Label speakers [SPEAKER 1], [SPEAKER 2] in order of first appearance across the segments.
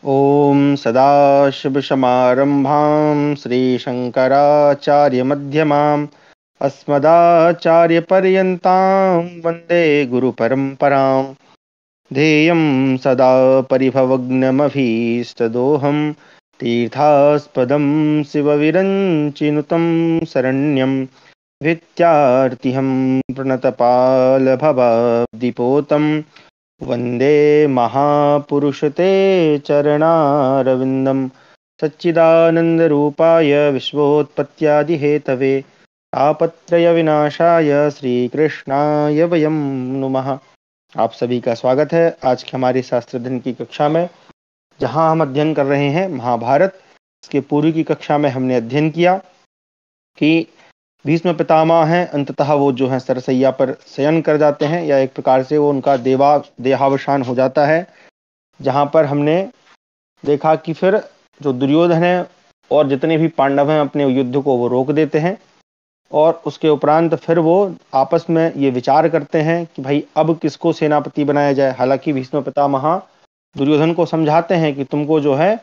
[SPEAKER 1] ॐ सदाशिवसमारम्भां श्रीशङ्कराचार्यमध्यमाम् अस्मदाचार्यपर्यन्तां वन्दे गुरुपरम्परां। ध्येयं सदा परिभवग्नमभीष्टदोहं तीर्थास्पदं शिवविरञ्चिनुतं शरण्यं विद्यार्थिहं प्रणतपालभवाब्धिपोतं वन्दे महापुरुष ते चरणारविन्दं। सच्चिदानन्दरूपाय विश्वोत्पत्त्यादिहेतवे तापत्रयविनाशाय श्रीकृष्णाय वयं नुमः। आप सभी का स्वागत है आज की हमारी शास्त्र अध्ययन की कक्षा में, जहां हम अध्ययन कर रहे हैं महाभारत। इसके पूर्व की कक्षा में हमने अध्ययन किया कि भीष्म पितामह हैं, अंततः वो जो है सरसैया पर शयन कर जाते हैं, या एक प्रकार से वो उनका देहावसान हो जाता है। जहां पर हमने देखा कि फिर जो दुर्योधन है और जितने भी पांडव हैं अपने युद्ध को वो रोक देते हैं, और उसके उपरांत फिर वो आपस में ये विचार करते हैं कि भाई अब किसको सेनापति बनाया जाए। हालांकि भीष्म पितामह दुर्योधन को समझाते हैं कि तुमको जो है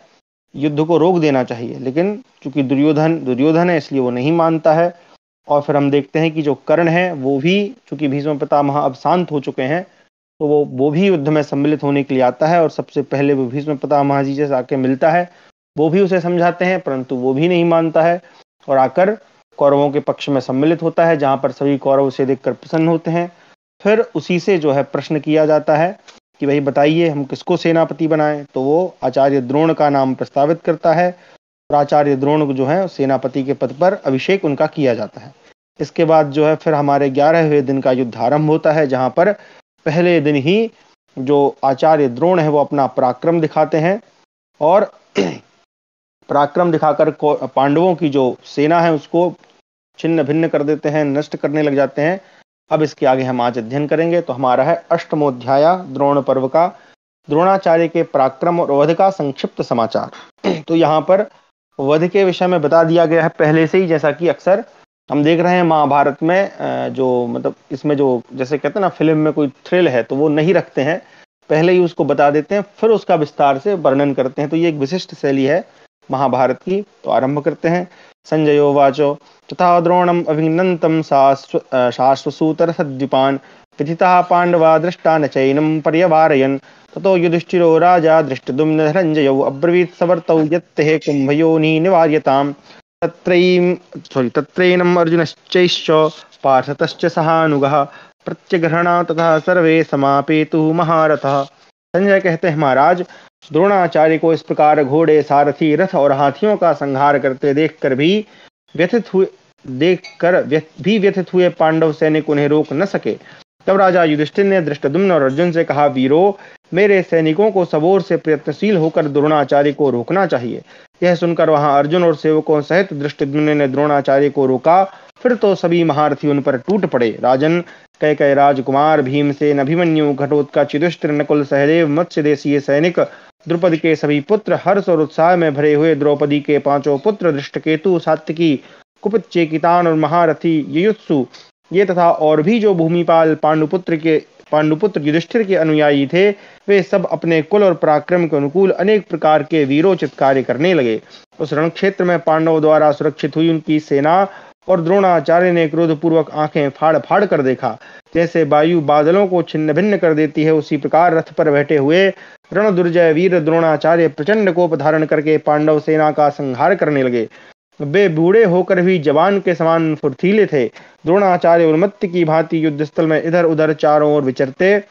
[SPEAKER 1] युद्ध को रोक देना चाहिए, लेकिन चूंकि दुर्योधन है इसलिए वो नहीं मानता है। और फिर हम देखते हैं कि जो कर्ण है वो भी, चूंकि भीष्म पितामह अब शांत हो चुके हैं, तो वो भी युद्ध में सम्मिलित होने के लिए आता है, और सबसे पहले वो भीष्म पितामह जी से आके मिलता है। वो भी उसे समझाते हैं परंतु वो भी नहीं मानता है, और आकर कौरवों के पक्ष में सम्मिलित होता है, जहां पर सभी कौरव उसे देखकर प्रसन्न होते हैं। फिर उसी से जो है प्रश्न किया जाता है कि भाई बताइए हम किसको सेनापति बनाएं। तो वो आचार्य द्रोण का नाम प्रस्तावित करता है, और आचार्य द्रोण को जो है सेनापति के पद पर अभिषेक उनका किया जाता है। इसके बाद जो है फिर हमारे 11वें दिन का युद्ध आरंभ होता है, जहां पर पहले दिन ही जो आचार्य द्रोण है वो अपना पराक्रम दिखाते हैं, और पराक्रम दिखाकर पांडवों की जो सेना है उसको छिन्न भिन्न कर देते हैं, नष्ट करने लग जाते हैं। अब इसके आगे हम आज अध्ययन करेंगे। तो हमारा है अष्टमोध्याय द्रोण पर्व का, द्रोणाचार्य के पराक्रम और वध का संक्षिप्त समाचार। तो यहाँ पर वध के विषय में बता दिया गया है पहले से ही, जैसा कि अक्सर हम देख रहे हैं महाभारत में। जो मतलब इसमें जो जैसे कहते हैं ना फिल्म में कोई थ्रिल है तो वो नहीं रखते हैं, पहले ही उसको बता देते हैं, फिर उसका विस्तार से वर्णन करते हैं। तो ये एक विशिष्ट शैली है महाभारत की। तो आरंभ करते हैं। संजयो वाचो तथा द्रोणम अभिनंदन शाश्वसूतर सद्विपान विथिता पांडवा दृष्टा न चैनम पर्यवारयन् ततो युधिष्ठिरो राजा दृष्टद्युम्न धनंजयौ अब्रवीत् सवर्तौ यत्ते कुंभयोनि निवार्यताम् तत्रैनम् अर्जुनश्चैश्च पार्थतश्च सहानुगः प्रत्यग्रहणा तथा सर्वे समापेतु महारथः। संजय कहते हैं महाराज, द्रोणाचार्य को इस प्रकार घोड़े, सारथी, रथ और हाथियों का संहार करते देखकर भी व्यथित हुए पांडव सैनिक उन्हें रोक न सके। तब राजा युधिष्ठिर ने धृष्टद्युम्न और अर्जुन से कहा, वीरों, मेरे सैनिकों को सबोर से प्रयत्नशील होकर द्रोणाचार्य को रोकना चाहिए। यह सुनकर वहां अर्जुन और सेवकों सहित धृष्टद्युम्न ने द्रोणाचार्य को रोका। फिर तो सभी महारथी उन पर टूट पड़े। राजन, कैकेयी राजकुमार, भीमसेन, अभिमन्यु, घटोत्कच, युधिष्ठिर, नकुल, सहदेव, मत्स्य देशीय सैनिक, द्रुपद के सभी पुत्र, हर्ष और उत्साह में भरे हुए द्रौपदी के 5 पुत्र, दृष्टकेतु, सात्यकी, कुपित, चेकितान और महारथी युयुत्सु, ये तथा और भी जो भूमिपाल पांडुपुत्र युधिष्ठिर के अनुयायी थे, वे सब अपने कुल और पराक्रम के अनुकूल अनेक प्रकार के वीरोचित कार्य करने लगे। उस रण क्षेत्र में पांडवों द्वारा सुरक्षित हुई उनकी सेना और द्रोणाचार्य ने क्रोधपूर्वक आंखें फाड़ फाड़ कर देखा। जैसे वायु बादलों को छिन्न भिन्न कर देती है, उसी प्रकार रथ पर बैठे हुए रण दुर्जय वीर द्रोणाचार्य प्रचंड कोप धारण करके पांडव सेना का संहार करने लगे। वे बूढ़े होकर भी जवान के समान फुर्तीले थे। द्रोणाचार्य उन्मत्त की भांति युद्ध स्थल में इधर उधर चारों ओर विचरते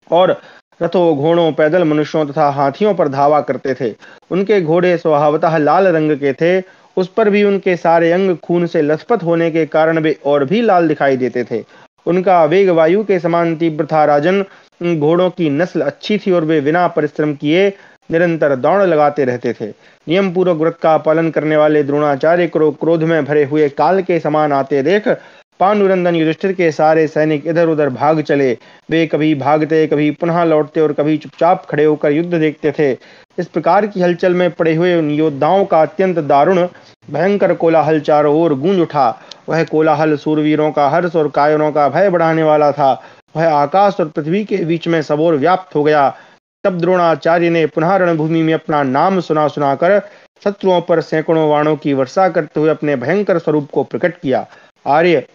[SPEAKER 1] और रथों, घोड़ों, पैदल मनुष्यों तथा हाथियों पर धावा करते थे। उनके घोड़े स्वभावतः लाल रंग के थे, उस पर भी उनके सारे अंग खून से लथपथ होने के कारण वे और भी लाल दिखाई देते थे। उनका वेग वायु के समान तीव्र था। राजन, घोड़ों की नस्ल अच्छी थी और वे बिना परिश्रम किए निरंतर दौड़ लगाते रहते थे। नियम पूर्वक व्रत का पालन करने वाले द्रोणाचार्य को क्रोध में भरे हुए काल के समान आते देख पांडुनंदन युधिष्ठिर के सारे सैनिक इधर उधर भाग चले। वे कभी भागते, कभी पुनः लौटते और कभी चुपचाप खड़े होकर युद्ध देखते थे। इस प्रकार की हलचल में पड़े हुए उन योद्धाओं का अत्यंत दारुण भयंकर कोलाहल चारों ओर गूंज उठा। वह कोलाहल सूरवीरों का हर्ष और कायरों का भय बढ़ाने वाला था। वह आकाश और पृथ्वी के बीच में सबोर व्याप्त हो गया। तब द्रोणाचार्य ने पुनः रणभूमि में अपना नाम सुना सुनाकर शत्रुओं पर सैकड़ों बाणों की वर्षा करते हुए अपने भयंकर स्वरूप को प्रकट किया। आर्य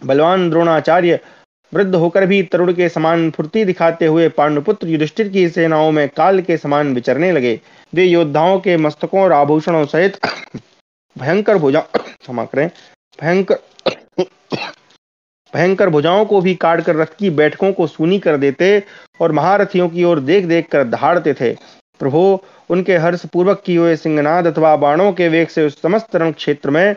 [SPEAKER 1] बलवान द्रोणाचार्य वृद्ध होकर भी तरुण के समान फुर्ती दिखाते हुए पांडुपुत्र युधिष्ठिर की सेनाओं में काल के समान विचरने लगे। वे योद्धाओं के मस्तकों और आभूषणों सहित भयंकर भुजा क्षमा करें भयंकर भयंकर भुजाओं को भी काटकर रथ की बैठकों को सूनी कर देते और महारथियों की ओर देख देख कर दहाड़ते थे। प्रभु, उनके हर्ष पूर्वक किए हुए सिंहनाद अथवा बाणों के वेग से उस समस्त रण क्षेत्र में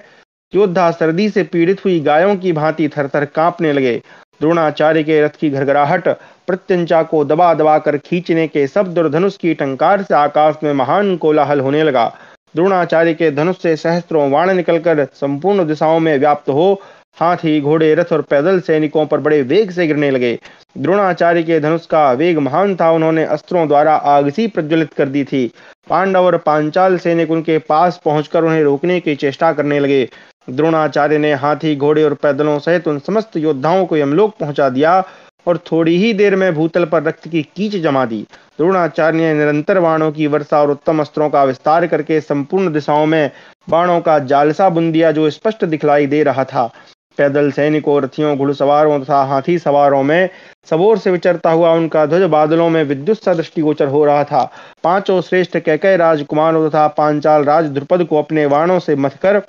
[SPEAKER 1] योद्धा सर्दी से पीड़ित हुई गायों की भांति थरथर कांपने लगे। द्रोणाचार्य के रथ की घरघराहट, प्रत्यंचा को दबा दबा कर खींचने के शब्द और धनुष की टंकार से आकाश में महान कोलाहल होने लगा। द्रोणाचार्य के धनुष से सहस्त्रों बाण निकलकर संपूर्ण दिशाओं में व्याप्त हो हाथी, घोड़े, रथ और पैदल सैनिकों पर बड़े वेग से गिरने लगे। द्रोणाचार्य के धनुष का वेग महान था। उन्होंने अस्त्रों द्वारा आग सी प्रज्वलित कर दी थी। पांडव और पांचाल सैनिक उनके पास पहुंचकर उन्हें रोकने की चेष्टा करने लगे। द्रोणाचार्य ने हाथी, घोड़े और पैदलों सहित उन समस्त योद्धाओं को यमलोक पहुंचा दिया और थोड़ी ही देर में भूतल पर रक्त की कीच जमा दी। द्रोणाचार्य ने निरंतर बाणों की वर्षा और उत्तम अस्त्रों का विस्तार करके संपूर्ण दिशाओं में बाणों का जालसा बुन दिया, जो स्पष्ट दिखलाई दे रहा था। पैदल सैनिकों, रथियों, घुड़सवारों तथा हाथी सवारों में सबोर से विचरता हुआ उनका ध्वज बादलों में विद्युत सा दृष्टिगोचर हो रहा था। पांचों श्रेष्ठ कैकेय राजकुमारों तथा पांचाल राज द्रुपद को अपने बाणों से मथकर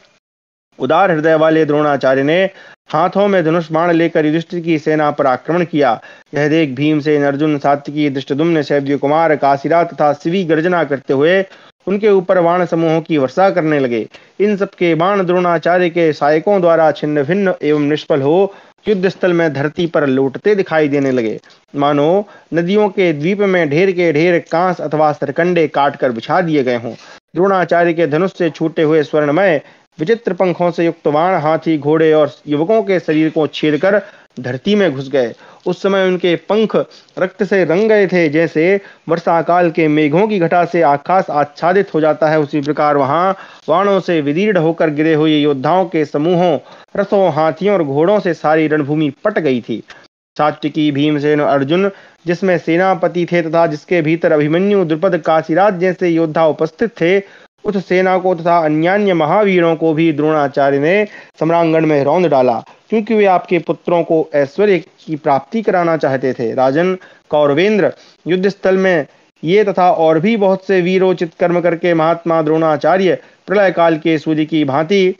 [SPEAKER 1] उदार हृदय वाले द्रोणाचार्य ने हाथों में धनुष बाण लेकर युधिष्ठिर की सेना पर आक्रमण किया। यह देख भीमसेन, अर्जुन, सात्यकी, धृष्टद्युम्न, शैब्य कुमार, काशीराज तथा शिवी गर्जना करते हुए उनके ऊपर बाण समूहों की वर्षा करने लगे। इन सबके बाण द्रोणाचार्य के सहायकों द्वारा छिन्न भिन्न एवं निष्फल हो युद्ध स्थल में धरती पर लौटते दिखाई देने लगे, मानो नदियों के द्वीप में ढेर के ढेर कांस अथवा सरकंडे काट कर बिछा दिए गए हों। द्रोणाचार्य के धनुष से छूटे हुए स्वर्णमय विचित्र पंखों से युक्त बाण हाथी, घोड़े और युवकों के शरीर को छेदकर धरती में घुस गए। उस समय उनके पंख रक्त से रंग गए थे। जैसे वर्षा काल के मेघों की घटा से आकाश आच्छादित हो जाता है, उसी प्रकार वहां बाणों से विदीर्ण होकर गिरे हुए योद्धाओं के समूहों, रथों, हाथियों और घोड़ों से सारी रणभूमि पट गई थी। सात्यकी, भीमसेन और अर्जुन जिसमें सेनापति थे तथा जिसके भीतर अभिमन्यु, द्रुपद, काशीराज जैसे योद्धा उपस्थित थे, उस सेना को तथा अन्यान्य महावीरों को भी द्रोणाचार्य ने सम्रांगण में रौंद डाला, क्योंकि वे आपके पुत्रों को ऐश्वर्य की प्राप्ति कराना चाहते थे। राजन कौरवेंद्र, युद्ध स्थल में ये तथा और भी बहुत से वीरोचित कर्म करके महात्मा द्रोणाचार्य प्रलय काल के सूर्य की भांति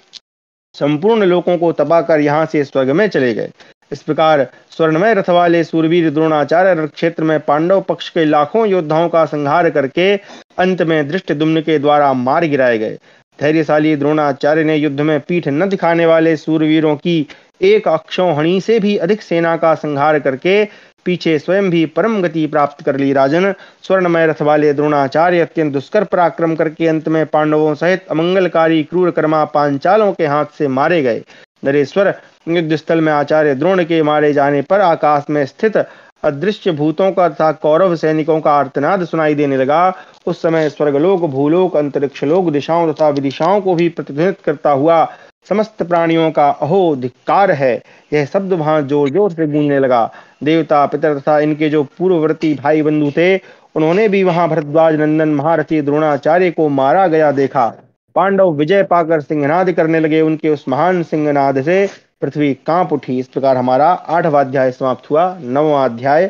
[SPEAKER 1] संपूर्ण लोकों को तपाकर यहाँ से स्वर्ग में चले गए। इस प्रकार स्वर्णमय रथ वाले सूरवीर द्रोणाचार्य रण क्षेत्र में पांडव पक्ष के लाखों योद्धाओं का संहार करके अंत में धृष्टद्युम्न के द्वारा मार गिराए गए। धैर्यशाली द्रोणाचार्य ने युद्ध में पीठ न दिखाने वाले सूरवीरों की एक अक्षौहिणी से भी अधिक सेना का संहार करके पीछे स्वयं भी परम गति प्राप्त कर ली। राजन, स्वर्णमय रथ वाले द्रोणाचार्य अत्यंत दुष्कर पराक्रम करके अंत में पांडवों सहित अमंगलकारी क्रूर कर्मा पांचालों के हाथ से मारे गए। नरेश्वर, युद्ध स्थल में आचार्य द्रोण के मारे जाने पर आकाश में स्थित अदृश्य भूतों का तथा कौरव सैनिकों का आर्तनाद सुनाई देने लगा। उस समय स्वर्गलोक, भूलोक, अंतरिक्ष लोक, दिशाओं तथा विदिशाओं को भी प्रतिध्वनित करता हुआ समस्त प्राणियों का अहो धिक्कार है, यह शब्द वहां जोर जोर से गूंजने लगा। देवता, पितर तथा इनके जो पूर्ववर्ती भाई बंधु थे, उन्होंने भी वहां भरद्वाज नंदन महारथी द्रोणाचार्य को मारा गया देखा। पांडव विजय पाकर सिंहनाद करने लगे। उनके उस महान सिंहनाद से पृथ्वी कांप उठी। इस प्रकार हमारा 8वां अध्याय समाप्त हुआ। 9वां अध्याय,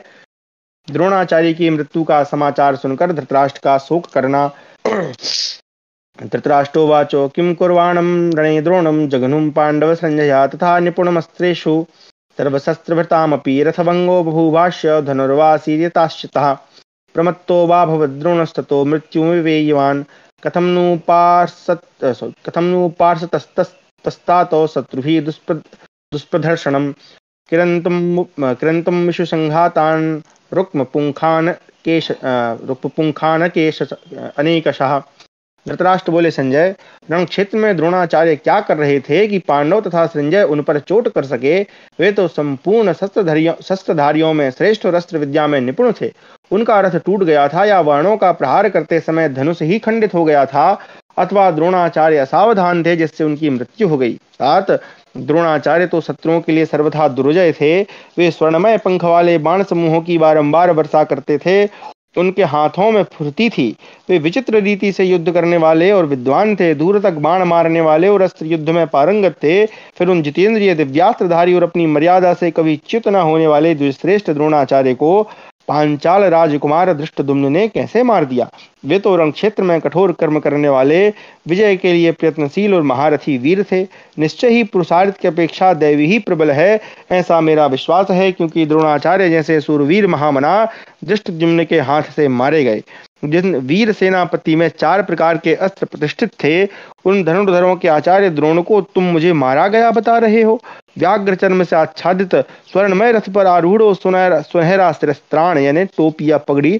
[SPEAKER 1] द्रोणाचार्य की मृत्यु का समाचार सुनकर धृतराष्ट्र का शोक करना। धृतराष्ट्रोवाचो किं कुर्वाणं रणे द्रोणं जघनुं पांडव संजया तथा निपुणमस्त्रेषु सर्वशस्त्रभृतामपि रथभंगो बभूवाश्य धनुर्वासीर्यताश्चितः प्रमत्तो वा भवद्रोणस्ततो मृत्युमिवेयवान् कथं नु पार्षतस्तातो शत्रुभिः दुष्प्रदर्शनं किरन्तं विशुसंघातान् रुक्मपुंखान् केश अनेकशः। धृतराष्ट्र बोले, संजय, रण क्षेत्र में द्रोणाचार्य क्या कर रहे थे कि पांडव तथा संजय उन पर चोट कर सके? वे तो संपूर्ण शस्त्रधारियों में श्रेष्ठ और अस्त्र विद्या में निपुण थे। उनका रथ टूट गया था या बाणों का प्रहार करते समय धनुष ही खंडित हो गया था, अथवा द्रोणाचार्य असावधान थे जिससे उनकी मृत्यु हो गई। द्रोणाचार्य तो शत्रुओं के लिए सर्वथा दुर्जय थे। वे स्वर्णमय पंख वाले बाण समूहों की बारंबार वर्षा करते थे उनके हाथों में फुर्ती थी। वे विचित्र रीति से युद्ध करने वाले और विद्वान थे, दूर तक बाण मारने वाले और अस्त्र युद्ध में पारंगत थे। फिर उन जितेंद्रिय दिव्यास्त्रधारी और अपनी मर्यादा से कभी च्युत न होने वाले द्विश्रेष्ठ द्रोणाचार्य को पांचाल राजकुमार धृष्टद्युम्न ने कैसे मार दिया? वे तो रण क्षेत्र में कठोर कर्म करने वाले, विजय के लिए प्रयत्नशील और महारथी वीर थे। निश्चय ही पुरुषार्थ की अपेक्षा दैवी ही प्रबल है, ऐसा मेरा विश्वास है, क्योंकि द्रोणाचार्य जैसे सूरवीर महामना धृष्टद्युम्न के हाथ से मारे गए। जिन वीर सेनापति में 4 प्रकार के अस्त्र प्रतिष्ठित थे, उन धनुर्धरों के आचार्य द्रोण को तुम मुझे मारा गया बता रहे हो? व्याघ्र चर्म से आच्छादित स्वर्णमय रथ पर आरूढ़ सुनहरा शिरस्त्राण यानी टोपी या पगड़ी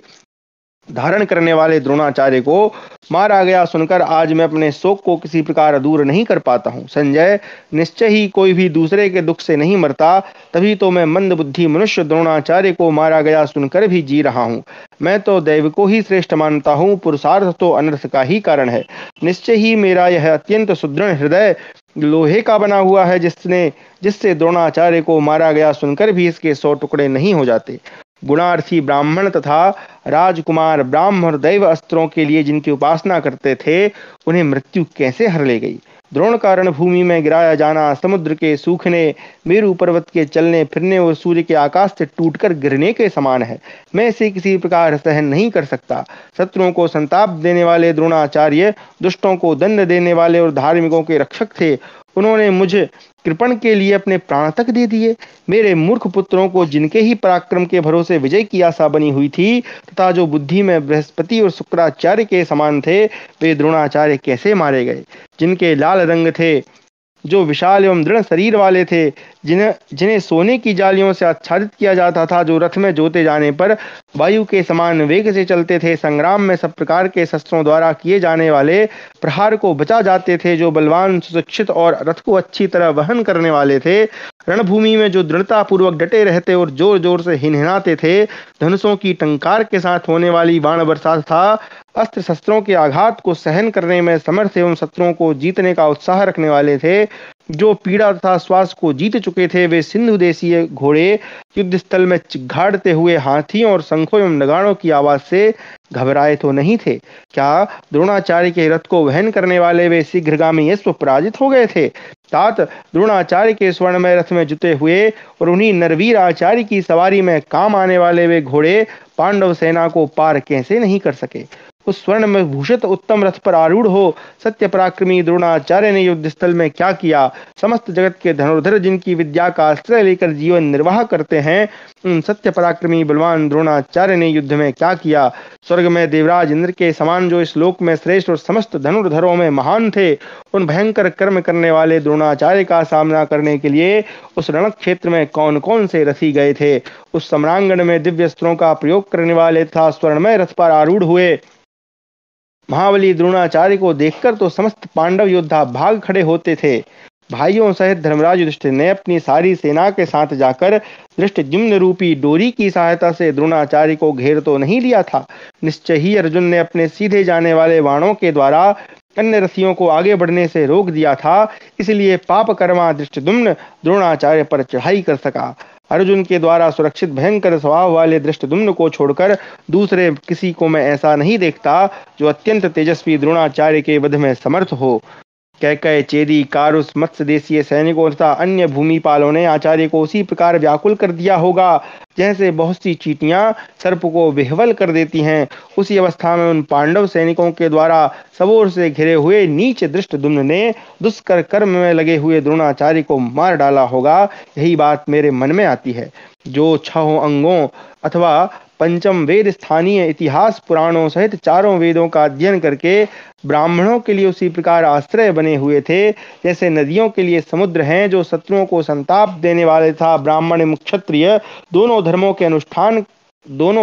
[SPEAKER 1] धारण करने वाले द्रोणाचार्य को मारा गया सुनकर आज मैं अपने शोक को किसी प्रकार दूर नहीं कर पाता हूँ। संजय, निश्चय ही कोई भी दूसरे के दुख से नहीं मरता, तभी तो मैं मंदबुद्धि मनुष्य द्रोणाचार्य को मारा गया सुनकर भी जी रहा हूँ। मैं तो दैव को ही श्रेष्ठ मानता हूँ, पुरुषार्थ तो अनर्थ का ही कारण है। निश्चय ही मेरा यह अत्यंत सुदृढ़ हृदय लोहे का बना हुआ है, जिससे द्रोणाचार्य को मारा गया सुनकर भी इसके 100 टुकड़े नहीं हो जाते। गुणार्थी ब्राह्मण तथा राजकुमार ब्राह्मण दैव अस्त्रों के लिए जिनकी उपासना करते थे, उन्हें मृत्यु कैसे हर ले गई? द्रोण का रणभूमि में गिराया जाना समुद्र के सूखने, मेरु पर्वत के चलने फिरने और सूर्य के आकाश से टूटकर गिरने के समान है। मैं इसे किसी प्रकार सहन नहीं कर सकता। शत्रुओं को संताप देने वाले द्रोणाचार्य दुष्टों को दंड देने वाले और धार्मिकों के रक्षक थे। उन्होंने मुझे कृपण के लिए अपने प्राण तक दे दिए। मेरे मूर्ख पुत्रों को जिनके ही पराक्रम के भरोसे विजय की आशा बनी हुई थी तथा जो बुद्धि में बृहस्पति और शुक्राचार्य के समान थे, वे द्रोणाचार्य कैसे मारे गए? जिनके लाल रंग थे, जो विशाल एवं दृढ़ शरीर वाले थे, जिन्हें सोने की जालियों से आच्छादित किया जाता था, जो रथ में जोते जाने पर वायु के समान वेग से चलते थे, संग्राम में सब प्रकार के शस्त्रों द्वारा किए जाने वाले प्रहार को बचा जाते थे, जो बलवान सुशिक्षित और रथ को अच्छी तरह वहन करने वाले थे, रणभूमि में जो दृढ़ता पूर्वक डटे रहते और जोर जोर से हिनहिनाते थे, धनुषों की टंकार के साथ होने वाली बाण बरसात था, अस्त्र शस्त्रों के आघात को सहन करने में समर्थ एवं शत्रुओं को जीतने का उत्साह रखने वाले थे, जो पीड़ा तथा श्वास को जीत चुके थे, वे सिंधु देशीय घोड़े युद्ध स्थल में चिघाड़ते हुए हाथियों और शंखों एवं नगाड़ों की आवाज से घबराए तो नहीं थे? क्या द्रोणाचार्य के रथ को वहन करने वाले वे शीघ्रगामी यश्व पराजित हो गए थे? तात द्रोणाचार्य के स्वर्णमय रथ में जुटे हुए और उन्हीं नरवीर आचार्य की सवारी में काम आने वाले वे घोड़े पांडव सेना को पार कैसे नहीं कर सके? उस स्वर्ण में भूषित उत्तम रथ पर आरूढ़ हो सत्य पराक्रमी द्रोणाचार्य ने युद्ध स्थल में क्या किया? समस्त जगत के धनुर्धर जिनकी विद्या का आश्रय लेकर जीवन निर्वाह करते हैं, उन सत्य पराक्रमी बलवान द्रोणाचार्य ने युद्ध में क्या किया? स्वर्ग में देवराज इंद्र के समान जो इस लोक में श्रेष्ठ और समस्त धनुर्धरों में महान थे, उन भयंकर कर्म करने वाले द्रोणाचार्य का सामना करने के लिए उस रण क्षेत्र में कौन कौन से रथी गए थे? उस सम्रांगण में दिव्य अस्त्रों का प्रयोग करने वाले तथा स्वर्णमय रथ पर आरूढ़ हुए महाबली द्रोणाचार्य को देखकर तो समस्त पांडव योद्धा भाग खड़े होते थे। भाइयों सहित धर्मराज युधिष्ठिर ने अपनी सारी सेना के साथ जाकर धृष्टद्युम्न रूपी डोरी की सहायता से द्रोणाचार्य को घेर तो नहीं लिया था। निश्चय ही अर्जुन ने अपने सीधे जाने वाले बाणों के द्वारा अन्य रथियों को आगे बढ़ने से रोक दिया था, इसलिए पाप कर्मा धृष्टद्युम्न द्रोणाचार्य पर चढ़ाई कर सका। अर्जुन के द्वारा सुरक्षित भयंकर स्वभाव वाले धृष्टद्युम्न को छोड़कर दूसरे किसी को मैं ऐसा नहीं देखता जो अत्यंत तेजस्वी द्रोणाचार्य के वध में समर्थ हो। कैकय, चेदी, कारुस, मत्स्य देशीय सैनिकों तथा अन्य भूमिपालों ने आचार्य को उसी प्रकार व्याकुल कर दिया होगा जैसे बहुत सी चींटियां सर्प को विह्वल कर देती हैं। उसी अवस्था में उन पांडव सैनिकों के द्वारा सबोर से घिरे हुए नीच धृष्टद्युम्न ने दुष्कर कर्म में लगे हुए द्रोणाचार्य को मार डाला होगा। यही बात मेरे मन में आती है। जो 6 अंगों अथवा पंचम वेद स्थानीय इतिहास पुराणों सहित 4 वेदों का अध्ययन करके ब्राह्मणों के लिए उसी प्रकार आश्रय बने हुए थे जैसे नदियों के लिए समुद्र हैं, जो शत्रुओं को संताप देने वाले था। ब्राह्मण एवं क्षत्रिय दोनों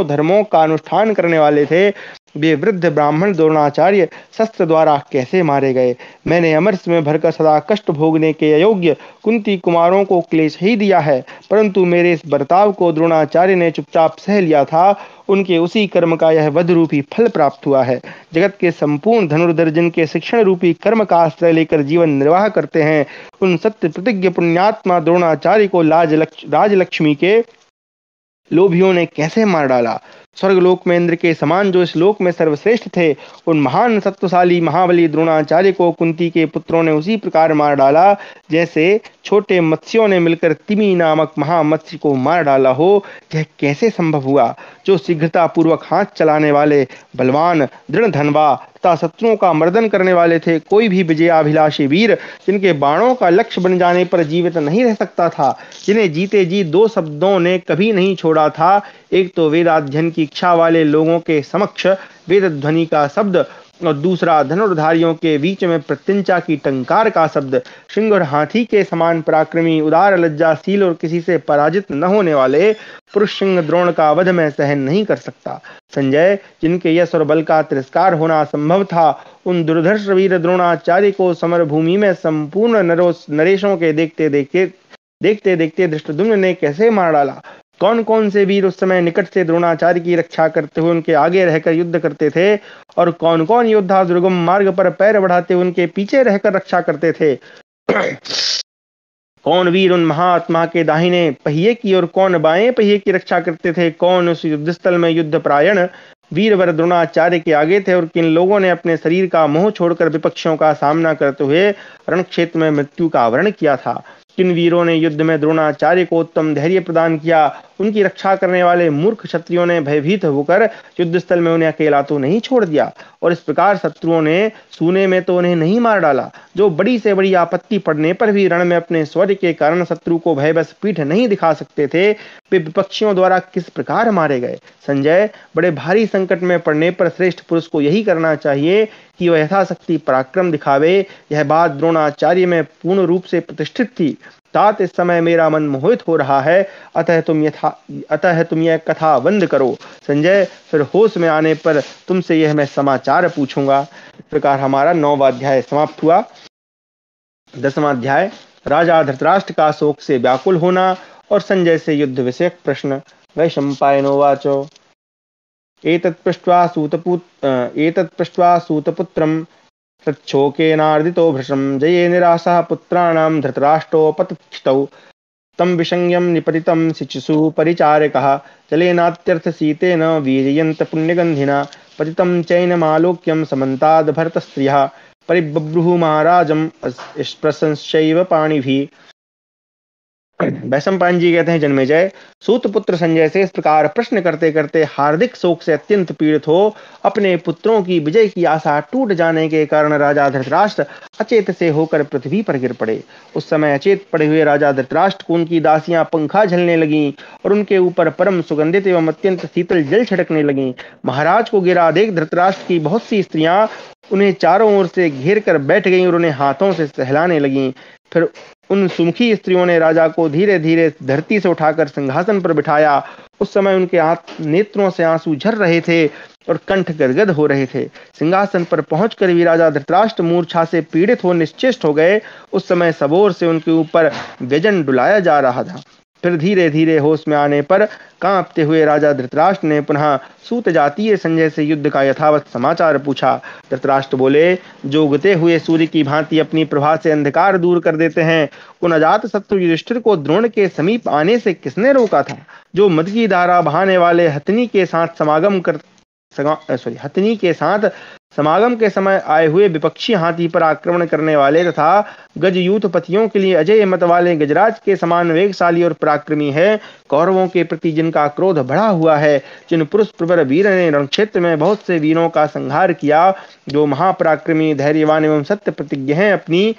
[SPEAKER 1] धर्मों का अनुष्ठान करने वाले थे। वे वृद्ध ब्राह्मण द्रोणाचार्य शस्त्र द्वारा कैसे मारे गए? मैंने अमरस में भरकर सदा कष्ट भोगने के अयोग्य कुंती कुमारों को क्लेश ही दिया है, परंतु मेरे इस बर्ताव को द्रोणाचार्य ने चुपचाप सह लिया था। उनके उसी कर्म का यह वध रूपी फल प्राप्त हुआ है। जगत के संपूर्ण धनुर्धर जिनके शिक्षण रूपी कर्म का आश्रय लेकर जीवन निर्वाह करते हैं, उन सत्य प्रतिज्ञ पुण्यात्मा द्रोणाचार्य को राजलक्ष्मी के लोभियों ने कैसे मार डाला? स्वर्गलोक में इंद्र के समान जो इस लोक में सर्वश्रेष्ठ थे, उन महान सत्वशाली महाबली द्रोणाचार्य को कुंती के पुत्रों ने उसी प्रकार मार डाला जैसे छोटे मत्स्यों ने मिलकर तिमी नामक महामत्स्य को मार डाला हो। यह कैसे संभव हुआ? जो शीघ्रता पूर्वक हाथ चलाने वाले, बलवान, दृढ़ धनवा तथा शत्रुओं का मर्दन करने वाले थे, कोई भी विजयाभिलाषी वीर जिनके बाणों का लक्ष्य बन जाने पर जीवित नहीं रह सकता था, जिन्हें जीते जी दो शब्दों ने कभी नहीं छोड़ा था, एक तो वेदाध्ययन की इच्छा वाले लोगों के समक्ष वेद ध्वनि का शब्द और दूसरा धनुर्धारियों के बीच में प्रत्यंचा की टंकार का शब्द। सिंह और हाथी के समान पराक्रमी, उदार, लज्जाशील और किसी से पराजित न होने वाले पुरुष सिंह द्रोण का वध मैं सहन नहीं कर सकता। संजय, जिनके यश और बल का तिरस्कार होना असंभव था, उन दुर्धर्ष वीर द्रोणाचार्य को समर भूमि में संपूर्ण नरेशों के देखते देखते धृष्टद्युम्न ने कैसे मार डाला? कौन कौन से वीर उस समय निकट से द्रोणाचार्य की रक्षा करते हुए उनके आगे रहकर युद्ध करते थे, और कौन कौन योद्धा दुर्गम मार्ग पर पैर बढ़ाते उनके पीछे रहकर रक्षा करते थे? कौन वीर उन महात्मा के दाहिने पहिए की और कौन बाएं पहिए की रक्षा करते थे? कौन उस युद्धस्थल में युद्ध प्रायण वीरवर द्रोणाचार्य के आगे थे, और किन लोगों ने अपने शरीर का मोह छोड़कर विपक्षियों का सामना करते हुए रण क्षेत्र में मृत्यु का आवरण किया था? किन वीरों ने युद्ध में द्रोणाचार्य को उत्तम धैर्य प्रदान किया? उनकी रक्षा करने वाले मूर्ख क्षत्रियों ने भयभीत होकर युद्ध स्थल में उन्हें अकेला तो नहीं छोड़ दिया, और इस प्रकार शत्रुओं ने सूने में तो उन्हें नहीं मार डाला, जो बड़ी से बड़ी आपत्ति पड़ने पर भी रण में अपने शौर्य के कारण शत्रु को भयबस पीठ नहीं दिखा सकते थे, वे विपक्षियों द्वारा किस प्रकार मारे गए? संजय, बड़े भारी संकट में पड़ने पर श्रेष्ठ पुरुष को यही करना चाहिए कि वह यथाशक्ति पराक्रम दिखावे। यह बात द्रोणाचार्य में पूर्ण रूप से प्रतिष्ठित थी। तात, इस समय मेरा मन मोहित हो रहा है, अतः तुम यह कथा बंद करो। संजय, फिर होश में आने पर तुमसे यह मैं समाचार पूछूंगा। इस प्रकार हमारा 9वां अध्याय समाप्त हुआ। 10वां अध्याय, राजा धृतराष्ट्र का शोक से व्याकुल होना और संजय से युद्ध विषयक प्रश्न। वैशंपायनोवाच एतत् पृष्ट्वा सूतपुत्रं तच्छोकेनार्दितो भृशं जये निराशः पुत्राणां धृतराष्ट्रोपतक्षितौ तं विषंयं निपतितं शिशुः परिचारकः जलेनात्यर्थशीतेन वीर्ययन्त पुण्यगन्धिना पतितं चैनमालोक्यं समन्ताद् भरतस्त्रियः परिबभ्रुः महाराजं स्पृशंश्चैव पाणिभिः। वैशंपायन जी कहते हैं, जन्मेजय, सूतपुत्र संजय से इस प्रकार प्रश्न करते करते हार्दिक शोक से अत्यंत पीड़ित हो अपने पुत्रों की विजय की आशा टूट जाने के कारण राजा धृतराष्ट्र अचेत से होकर पृथ्वी पर गिर पड़े। उस समय अचेत पड़े हुए राजा धृतराष्ट्र को उनकी दासियां पंखा झलने लगीं और उनके ऊपर परम सुगंधित एवं अत्यंत शीतल जल छिड़कने लगीं। महाराज को गिरा देख धृतराष्ट्र की बहुत सी स्त्रियां उन्हें चारों ओर से घेर कर बैठ गईं और उन्हें हाथों से सहलाने लगीं। फिर उन सुमुखी स्त्रियों ने राजा को धीरे धीरे धरती से उठाकर सिंहासन पर बिठाया। उस समय उनके नेत्रों से आंसू झर रहे थे और कंठ गदगद हो रहे थे। सिंहासन पर पहुंचकर भी राजा धृतराष्ट्र मूर्छा से पीड़ित हो निश्चेष्ट हो गए। उस समय सबोर से उनके ऊपर व्यजन डुलाया जा रहा था। फिर धीरे धीरे होश में आने पर कांपते हुए राजा धृतराष्ट्र ने पुनः सूत जातीय संजय से युद्ध का यथावत समाचार पूछा। धृतराष्ट्र बोले, जो उगते हुए सूर्य की भांति अपनी प्रभा से अंधकार दूर कर देते हैं, उन अजात शत्रु युधिष्ठिर को द्रोण के समीप आने से किसने रोका था? जो मद की धारा बहाने वाले हथिनी के साथ समागम के समय आए हुए विपक्षी हाथी पर आक्रमण करने वाले तथा गजयूथ पतियों के लिए अजय मत वाले गजराज के समान वेगशाली और पराक्रमी है, कौरवों के प्रति जिनका क्रोध बढ़ा हुआ है, जिन पुरुष प्रवर वीर ने रणक्षेत्र में बहुत से वीरों का संहार किया, जो महापराक्रमी, धैर्यवान एवं सत्य प्रतिज्ञ हैं, अपनी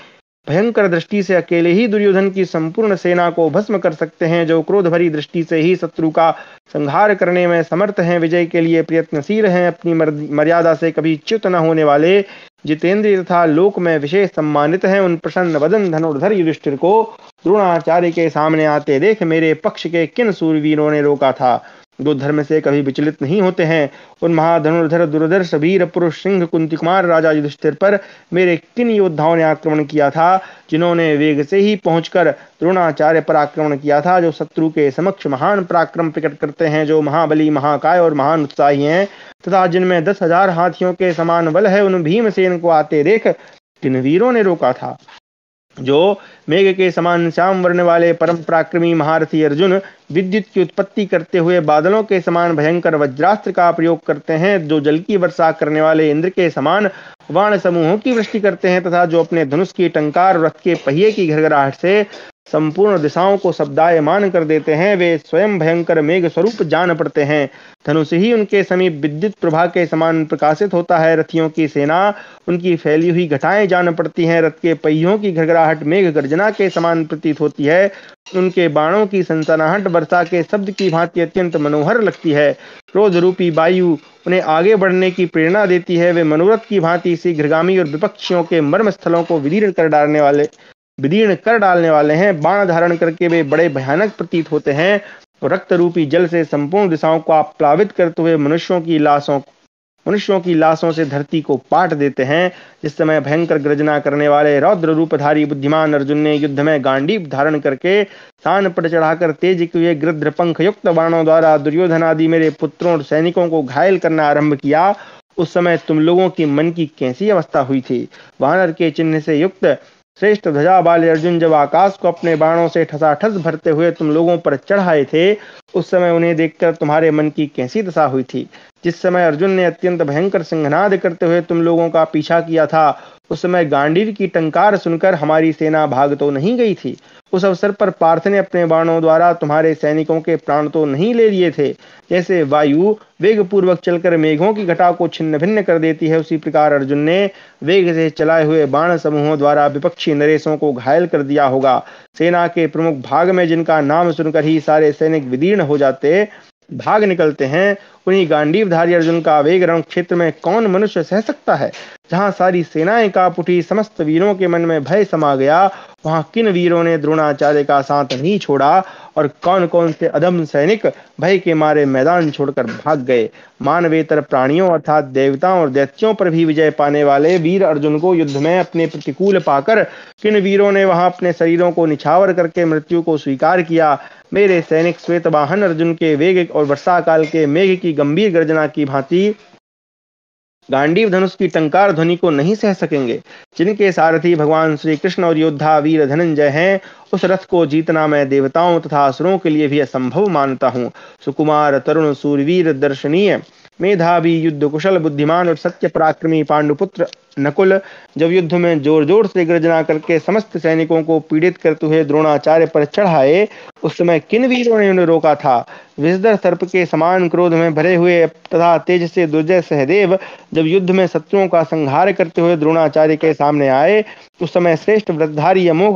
[SPEAKER 1] भयंकर दृष्टि से अकेले ही दुर्योधन की संपूर्ण सेना को भस्म कर सकते हैं, जो क्रोध भरी दृष्टि से ही शत्रु का संहार करने में समर्थ हैं, विजय के लिए प्रयत्नशील हैं, अपनी मर्यादा से कभी च्युत न होने वाले, जितेंद्रिय तथा लोक में विशेष सम्मानित हैं, उन प्रसन्न वदन धनुर्धर युधिष्ठिर को द्रोणाचार्य के सामने आते देख मेरे पक्ष के किन सूरवीरों ने रोका था? जो धर्म से कभी विचलित नहीं होते हैं, उन महाधनुर्धर दुर्धर्ष वीर पुरुष सिंह कुंती कुमार राजा युधिष्ठिर पर मेरे किन योद्धाओं ने आक्रमण किया था, जिन्होंने वेग से ही पहुंचकर द्रोणाचार्य पर आक्रमण किया था, जो शत्रु के समक्ष महान पराक्रम प्रकट करते हैं, जो महाबली, महाकाय और महान उत्साही हैं, तथा जिनमें 10,000 हाथियों के समान बल है, उन भीमसेन को आते देख किन वीरों ने रोका था? जो मेघ के समान श्याम वर्ण वाले परम पराक्रमी महारथी अर्जुन विद्युत की उत्पत्ति करते हुए बादलों के समान भयंकर वज्रास्त्र का प्रयोग करते हैं, जो जल की वर्षा करने वाले इंद्र के समान वाण समूहों की वृष्टि करते हैं, तथा जो अपने धनुष की टंकार रथ के पहिए की घरघराहट से संपूर्ण दिशाओं को शब्दायमान कर देते हैं, वे स्वयं भयंकर मेघ स्वरूप जान पड़ते हैं। धनुष ही उनके समीप विद्युत प्रभा के समान प्रकाशित होता है। रथियों की सेना उनकी फैली हुई घटाएं जान पड़ती हैं। रथ के पहियों की घड़घड़ाहट मेघ गर्जना के समान प्रतीत होती है। उनके बाणों की सनसनाहट वर्षा के शब्द की भांति अत्यंत मनोहर लगती है। क्रोध रूपी वायु उन्हें आगे बढ़ने की प्रेरणा देती है। वे मनोरथ की भांति शीघ्रगामी और विपक्षियों के मर्म स्थलों को विदीर्ण कर डालने वाले हैं। बाण धारण करके वे बड़े भयानक प्रतीत होते हैं और रक्त रूपी जल से संपूर्ण दिशाओं को प्लावित करते हुए मनुष्यों की लाशों से धरती को पाट देते हैं। जिस समय भयंकर गर्जना करने वाले रौद्र रूपधारी बुद्धिमान अर्जुन ने युद्ध में गांडीव धारण करके स्थान पर चढ़ाकर तेज किए गृध्र पंख युक्त बाणों द्वारा दुर्योधन आदि मेरे पुत्रों और सैनिकों को घायल करना आरंभ किया, उस समय तुम लोगों की मन की कैसी अवस्था हुई थी? वानर के चिन्ह से युक्त श्रेष्ठ ध्वजा वाले अर्जुन जब आकाश को अपने बाणों से ठसाठस भरते हुए तुम लोगों पर चढ़ाए थे, उस समय उन्हें देखकर तुम्हारे मन की कैसी दशा हुई थी? जिस समय अर्जुन ने अत्यंत भयंकर सिंहनाद करते हुए तुम लोगों का पीछा किया था, उस समय गांडीव की टंकार सुनकर हमारी सेना भाग तो नहीं गई थी? उस अवसर पर पार्थ ने अपने बाणों द्वारा तुम्हारे सैनिकों के प्राण तो नहीं ले लिए थे? जैसे वायु वेग पूर्वक चलकर मेघों की घटा को छिन्न भिन्न कर देती है, उसी प्रकार अर्जुन ने वेग से चलाए हुए बाण समूहों द्वारा विपक्षी नरेशों को घायल कर दिया होगा। सेना के प्रमुख भाग में जिनका नाम सुनकर ही सारे सैनिक विदीर्ण हो जाते भाग निकलते हैं, उन्हीं गांडीवधारी अर्जुन का वेग रण क्षेत्र में कौन मनुष्य सह सकता है? जहां सारी सेनाएं कांप उठी, समस्त वीरों के मन में भय समा गया, वहां किन वीरों ने द्रोणाचार्य का साथ नहीं छोड़ा और कौन कौन से अधम सैनिक भय के मारे मैदान छोड़कर भाग गए? मानवेतर प्राणियों अर्थात देवताओं और दैत्यों पर भी विजय पाने वाले वीर अर्जुन को युद्ध में अपने प्रतिकूल पाकर किन वीरों ने वहां अपने शरीरों को निछावर करके मृत्यु को स्वीकार किया? मेरे सैनिक श्वेतवाहन अर्जुन के वेग और वर्षा काल के मेघ की गंभीर गर्जना की भांति गांडीव धनुष की टंकार ध्वनि को नहीं सह सकेंगे। जिनके सारथी भगवान श्री कृष्ण और योद्धा वीर धनंजय हैं, उस रथ को जीतना मैं देवताओं तथा असुरों के लिए भी असंभव मानता हूँ। सुकुमार तरुण सूरवीर दर्शनीय मेधावी युद्ध कुशल बुद्धिमान और सत्य पराक्रमी पांडुपुत्र नकुल जब युद्ध में जोर जोर से गर्जना करके समस्त सैनिकों को पीड़ित करते हुए द्रोणाचार्य पर चढ़ाए, उस समय किन वीरों ने उन्हें रोका था? विषधर सर्प के समान क्रोध में भरे हुए तथा तेज से दुर्जय सहदेव जब युद्ध में शत्रुओं का संहार करते हुए द्रोणाचार्य के सामने आए, उस समय श्रेष्ठ व्रतधारी अमोघ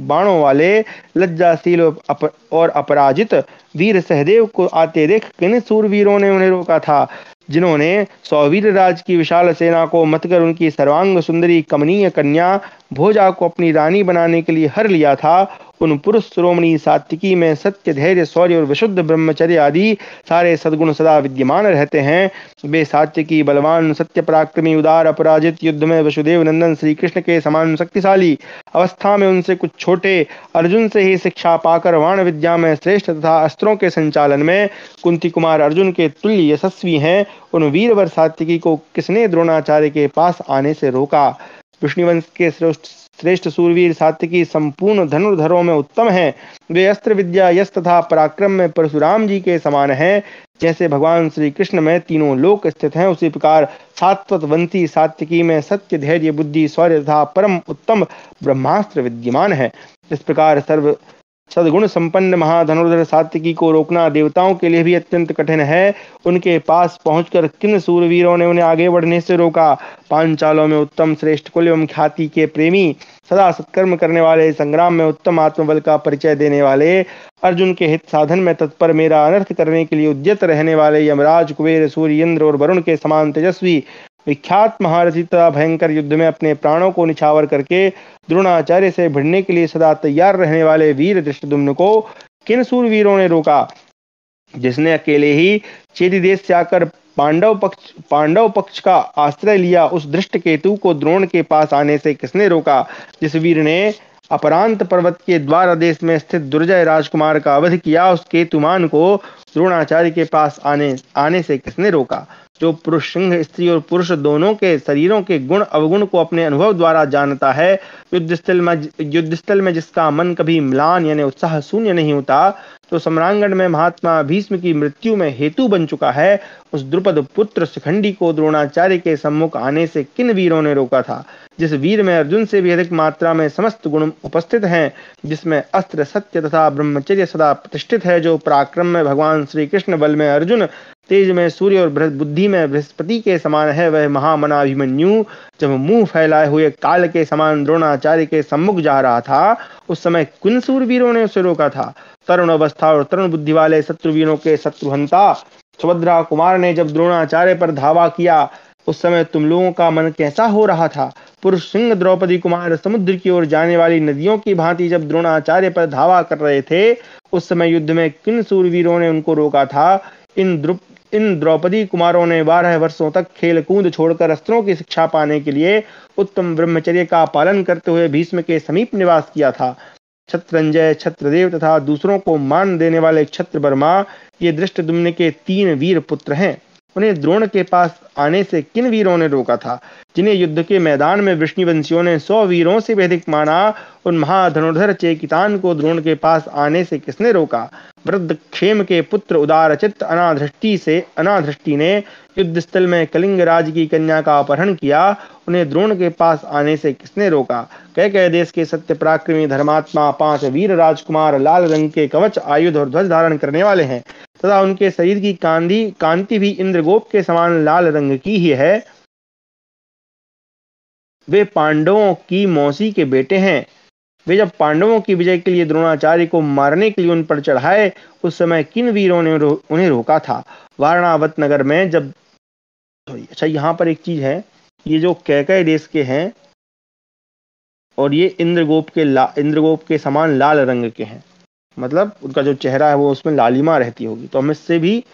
[SPEAKER 1] बाणों वाले लज्जाशील और अपराजित वीर सहदेव को आते देख किन सूरवीरों ने उन्हें रोका था? जिन्होंने सौवीर राज की विशाल सेना को मतकर उनकी सर्वांग सुंदरी कमनीय कन्या भोजा को अपनी रानी बनाने के लिए हर लिया था, उन पुरुष शिरोमणि सात्विकी में सत्य धैर्य शौर्य और विशुद्ध ब्रह्मचर्य आदि सारे सद्गुण सदा विद्यमान रहते हैं। वे सात्विकी बलवान सत्य पराक्रमी उदार अपराजित युद्ध में वसुदेव नंदन श्री कृष्ण के समान शक्तिशाली, अवस्था में उनसे कुछ छोटे अर्जुन से ही शिक्षा पाकर वाण विद्या में श्रेष्ठ तथा अस्त्रों के संचालन में कुंती कुमार अर्जुन के तुल्य यशस्वी हैं। उन वीरवर सात्विकी को किसने द्रोणाचार्य के पास आने से रोका? विष्णुवंश के श्रेष्ठ सूरवीर सात्विकी संपूर्ण धनुर्धरों में उत्तम हैं। वे अस्त्र विद्या यश तथा पराक्रम में परशुराम जी के समान हैं। जैसे भगवान श्री कृष्ण में तीनों लोक स्थित हैं, उसी प्रकार सात्वतवंती सात्विकी में सत्य धैर्य बुद्धि शौर्य तथा परम उत्तम ब्रह्मास्त्र विद्यमान है। इस प्रकार सर्व सद्गुण संपन्न महाधनुर्धर सात्विकी को रोकना देवताओं के लिए भी अत्यंत कठिन है। उनके पास पहुंचकर किन सूरवीरों ने उन्हें आगे बढ़ने से रोका? पांचालों में उत्तम श्रेष्ठ कुल एवं ख्याति के प्रेमी, सदा सत्कर्म करने वाले, संग्राम में उत्तम आत्मबल का परिचय देने वाले, अर्जुन के हित साधन में तत्पर, मेरा अनर्थ करने के लिए उद्यत रहने वाले यमराज कुबेर सूर्य इंद्र और वरुण के समान तेजस्वी विख्यात महारथी तथा भयंकर युद्ध में अपने प्राणों को निछावर करके द्रोणाचार्य से भिड़ने के लिए सदा तैयार रहने वाले वीर धृष्टद्युम्न को किन सूरवीरों ने रोका? जिसने अकेले ही चेदी देश से आकर पांडव पक्ष का आश्रय लिया, उस दृष्ट केतु को द्रोण के पास आने से किसने रोका? जिस वीर ने अपरांत पर्वत के द्वार देश में स्थित दुर्जय राजकुमार का वध किया, उस केतुमान को द्रोणाचार्य के पास आने से किसने रोका? जो पुरुष सिंह, स्त्री और पुरुष दोनों के शरीरों के गुण अवगुण को अपने अनुभव द्वारा जानता है, युद्धस्थल में जिसका मन कभी म्लान यानी उत्साह शून्य नहीं होता, तो सम्रांगण में महात्मा भीष्म की मृत्यु में हेतु बन चुका है, उस द्रुपद पुत्र शिखंडी को द्रोणाचार्य के सम्मुख आने से किन वीरों ने रोका था? जिस वीर में अर्जुन से भी अधिक मात्रा में समस्त गुण उपस्थित हैं, जिसमें अस्त्र, सत्य तथा ब्रह्मचर्य सदा प्रतिष्ठित है, जो पराक्रम में भगवान श्री कृष्ण, बल में अर्जुन, तेज में सूर्य और बुद्धि में बृहस्पति के समान है, वह महामना अभिमन्यु जब मुंह फैलाए हुए काल के समान द्रोणाचार्य के सम्मुख जा रहा था, उस समय किन सूरवीरों ने उसे रोका था? तरुण अवस्था और तरुण बुद्धि वाले शत्रुवीरों के शत्रुहंता सुभद्रा कुमार ने जब द्रोणाचार्य पर धावा किया, उस समय तुम लोगों का मन कैसा हो रहा था? पुरुष सिंह द्रौपदी कुमार समुद्र की ओर जाने वाली नदियों की भांति जब द्रोणाचार्य पर धावा कर रहे थे, उस समय युद्ध में किन सूरवीरों ने उनको रोका था? इन द्रौपदी कुमारों ने 12 वर्षों तक खेल कूद छोड़कर अस्त्रों की शिक्षा पाने के लिए उत्तम ब्रह्मचर्य का पालन करते हुए भीष्म के समीप निवास किया था। क्षत्रंजय, क्षत्रदेव तथा दूसरों को मान देने वाले क्षत्रवर्मा ये धृष्टद्युम्न के 3 वीर पुत्र हैं। उन्हें द्रोण के पास आने से किन वीरों ने रोका था? जिन्हें युद्ध के मैदान में वृष्णिवंशियों ने 100 वीरों से भी अधिक माना, उन महाधनुर्धर चेकितान को द्रोण के पास आने से किसने रोका? वृद्धक्षेम के पुत्र उदारचित्त अनाधृष्टि ने युद्धस्थल में कलिंग राज की कन्या का अपहरण किया, उन्हें द्रोण के पास आने से किसने रोका? कह देश के सत्य पराक्रमी धर्मात्मा 5 वीर राजकुमार लाल रंग के कवच, आयुध और ध्वज धारण करने वाले हैं तथा उनके शरीर की कांति भी इंद्रगोप के समान लाल रंग की ही है। वे पांडवों की मौसी के बेटे हैं। वे जब पांडवों की विजय के लिए द्रोणाचार्य को मारने के लिए उन पर चढ़ाए, उस समय किन वीरों ने उन्हें रोका था? वारणावत नगर में जब अच्छा, यहाँ पर एक चीज है, ये जो कैकय देश के हैं और ये इंद्रगोप के समान लाल रंग के हैं, मतलब उनका जो चेहरा है वो उसमें लालिमा रहती होगी, तो हम इससे भी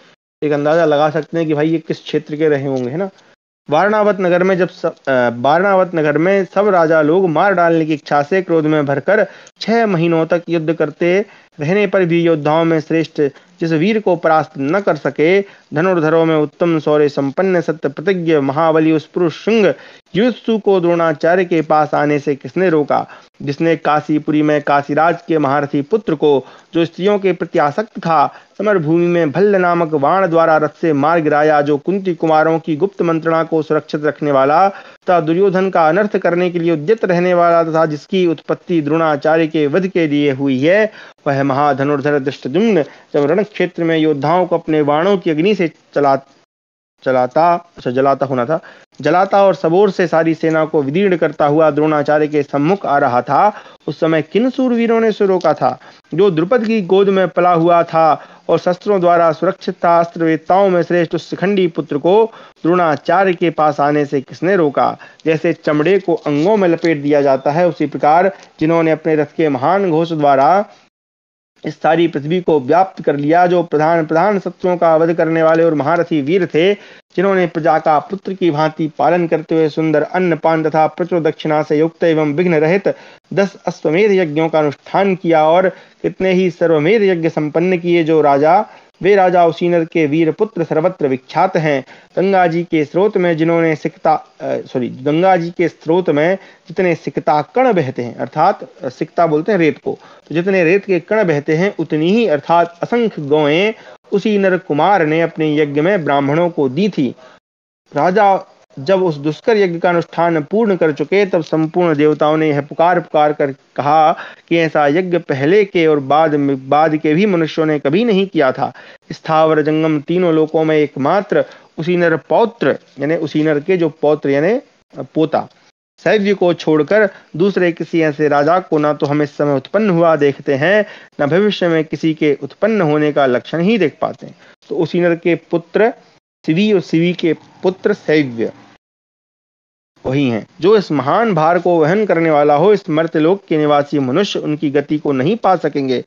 [SPEAKER 1] एक अंदाजा लगा सकते हैं कि भाई ये किस क्षेत्र के रहे होंगे, है ना। वारणावत नगर में सब राजा लोग मार डालने की इच्छा से क्रोध में भरकर 6 महीनों तक युद्ध करते रहने पर भी योद्धाओं में श्रेष्ठ जिस वीर को परास्त न कर सके, धनुर्धरों में उत्तम शौर्य संपन्न सत्य प्रतिज्ञ महाबली उस पुरुष सिंह युत्सु को द्रोणाचार्य के पास आने से किसने रोका? जिसने काशीपुरी में काशीराज के महारथी पुत्र को, जो स्त्रियों के प्रति आसक्त था, समर भूमि में भल्ल नामक बाण द्वारा रथ से मार गिराया, जो कुंती कुमारों की गुप्त मंत्रणा को सुरक्षित रखने वाला तथा दुर्योधन का अनर्थ करने के लिए उद्यत रहने वाला तथा जिसकी उत्पत्ति द्रोणाचार्य के वध के लिए हुई है, वह महाधनुर्धर धृष्टद्युम्न जब रण क्षेत्र में योद्धाओं को अपने बाणों की अग्नि से जलाता और सबोर से सारी सेना को विदीर्ण करता हुआ द्रोणाचार्य के सम्मुख आ रहा था, उस समय किन सूरवीरों ने उसे रोका था? जो द्रुपद की गोद में पला हुआ था और शस्त्रों द्वारा सुरक्षित था, अस्त्रवेत्ताओं में श्रेष्ठ उस शिखंडी पुत्र को द्रोणाचार्य के पास आने से किसने रोका? जैसे चमड़े को अंगों में लपेट दिया जाता है, उसी प्रकार जिन्होंने अपने रथ के महान घोष द्वारा इस सारी पृथ्वी को व्याप्त कर लिया, जो प्रधान शत्रुओं का वध करने वाले और महारथी वीर थे, जिन्होंने प्रजा का पुत्र की भांति पालन करते हुए सुंदर अन्न पान तथा पितृ दक्षिणा से युक्त एवं विघ्न रहित 10 अश्वमेध यज्ञों का अनुष्ठान किया और कितने ही सर्वमेध यज्ञ संपन्न किए, जो वे राजा उसीनर के वीर पुत्र सर्वत्र विख्यात हैं। गंगा जी के स्रोत में जितने सिकता कण बहते हैं, अर्थात सिकता बोलते हैं रेत को, तो जितने रेत के कण बहते हैं उतनी ही अर्थात असंख्य गौएं उसी नर कुमार ने अपने यज्ञ में ब्राह्मणों को दी थी। राजा जब उस दुष्कर यज्ञ का अनुष्ठान पूर्ण कर चुके, तब संपूर्ण देवताओं ने यह पुकार कर कहा कि ऐसा यज्ञ पहले के और बाद के भी मनुष्यों ने कभी नहीं किया था। स्थावर जंगम तीनों लोकों में एकमात्र उसीनर पौत्र यानी उसीनर के जो पौत्र यानी पोता शैव्य को छोड़कर दूसरे किसी ऐसे राजा को ना तो हम इस समय उत्पन्न हुआ देखते हैं, न भविष्य में किसी के उत्पन्न होने का लक्षण ही देख पाते हैं। तो उसीनर के पुत्र शिवी और शिवी के पुत्र शैव्य वही हैं जो इस महान भार को वहन करने वाला हो। इस मर्त्यलोक के निवासी मनुष्य उनकी गति को नहीं पा सकेंगे,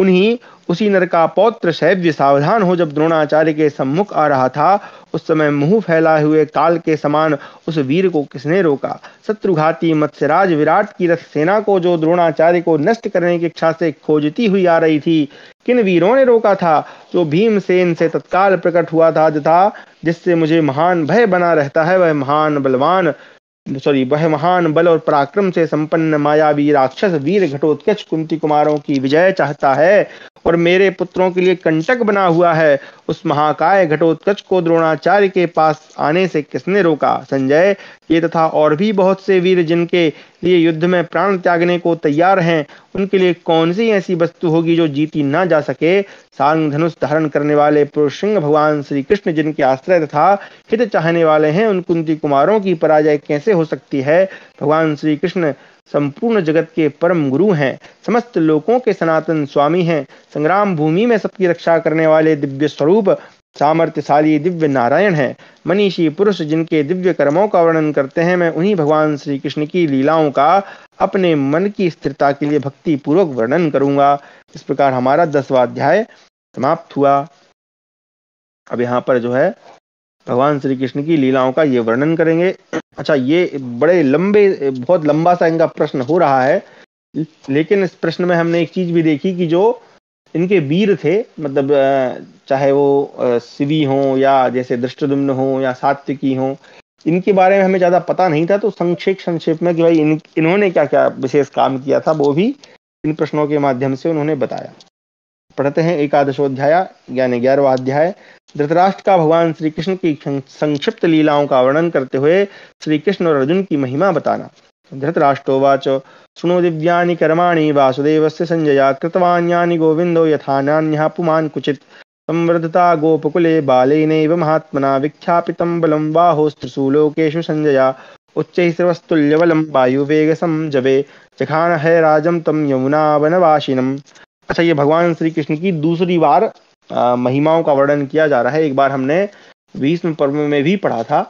[SPEAKER 1] उन्हीं उसी नर का पौत्र शैव्य सावधान हो जब द्रोणाचार्य के सम्मुख आ रहा था, उस समय मुंह फैलाए हुए काल के समान उस वीर को किसने रोका? शत्रुघाती मत्स्यराज विराट की रथ सेना को जो द्रोणाचार्य को नष्ट करने की इच्छा से खोजती हुई आ रही थी, किन वीरों ने रोका था? जो भीमसेन से तत्काल प्रकट हुआ था, तथा जिससे मुझे महान भय बना रहता है, वह महान बल और पराक्रम से संपन्न मायावी राक्षस वीर घटोत्कच कुंती कुमारों की विजय चाहता है और मेरे पुत्रों के लिए कंटक बना हुआ है। उस महाकाय घटोत्कच को द्रोणाचार्य के पास आने से किसने रोका? संजय, ये तथा और भी बहुत से वीर जिनके लिए युद्ध में प्राण त्यागने को तैयार हैं, उनके लिए कौन सी ऐसी वस्तु होगी जो जीती ना जा सके? सांग धनुष धारण करने वाले पुरुषसिंह भगवान श्री कृष्ण जिनके आश्रय तथा हित चाहने वाले हैं, उन कुंती कुमारों की पराजय कैसे हो सकती है? भगवान श्री कृष्ण संपूर्ण जगत के परम गुरु हैं, समस्त लोकों के सनातन स्वामी हैं, संग्राम भूमि में सबकी रक्षा करने वाले दिव्य स्वरूप सामर्थ्यशाली दिव्य नारायण हैं, मनीषी पुरुष जिनके दिव्य कर्मों का वर्णन करते हैं। मैं उन्हीं भगवान श्री कृष्ण की लीलाओं का अपने मन की स्थिरता के लिए भक्ति पूर्वक वर्णन करूंगा। इस प्रकार हमारा 10वां अध्याय समाप्त हुआ। अब यहाँ पर जो है भगवान श्री कृष्ण की लीलाओं का ये वर्णन करेंगे। अच्छा, ये बहुत लंबा सा इनका प्रश्न हो रहा है, लेकिन इस प्रश्न में हमने एक चीज भी देखी कि जो इनके वीर थे, मतलब चाहे वो शिवी हो या जैसे धृष्टद्युम्न हो या सात्विकी हो, इनके बारे में हमें ज्यादा पता नहीं था। तो संक्षेप में कि भाई इन्होंने क्या क्या विशेष काम किया था, वो भी इन प्रश्नों के माध्यम से उन्होंने बताया। पढ़ते हैं 11वां यानी 11वां अध्याय। धृतराष्ट्र का भगवान श्री कृष्ण की संक्षिप्त लीलाओं का वर्णन करते हुए श्री कृष्ण और अर्जुन की महिमा बताना। धृतराष्ट्रोवाच शृणु दिव्यानि कर्माणि वासुदेवस्य संजया कृतवान्यानि गोविंदो यथा नान्यः पुमान् कुचित् संवर्धता गोपकुले बालेनैव महात्मना विख्यापितं बलं बाहोस्त्रिषु लोकेषु संजया उच्चैः सर्वस्तुल्यबलं वायुवेगसं जवे जखान है राजं तं यमुना वनवासिनम्। अच्छा, ये भगवान श्री कृष्ण की दूसरी बार महिमाओं का वर्णन किया जा रहा है। एक बार हमने भीष्म पर्व में भी पढ़ा था,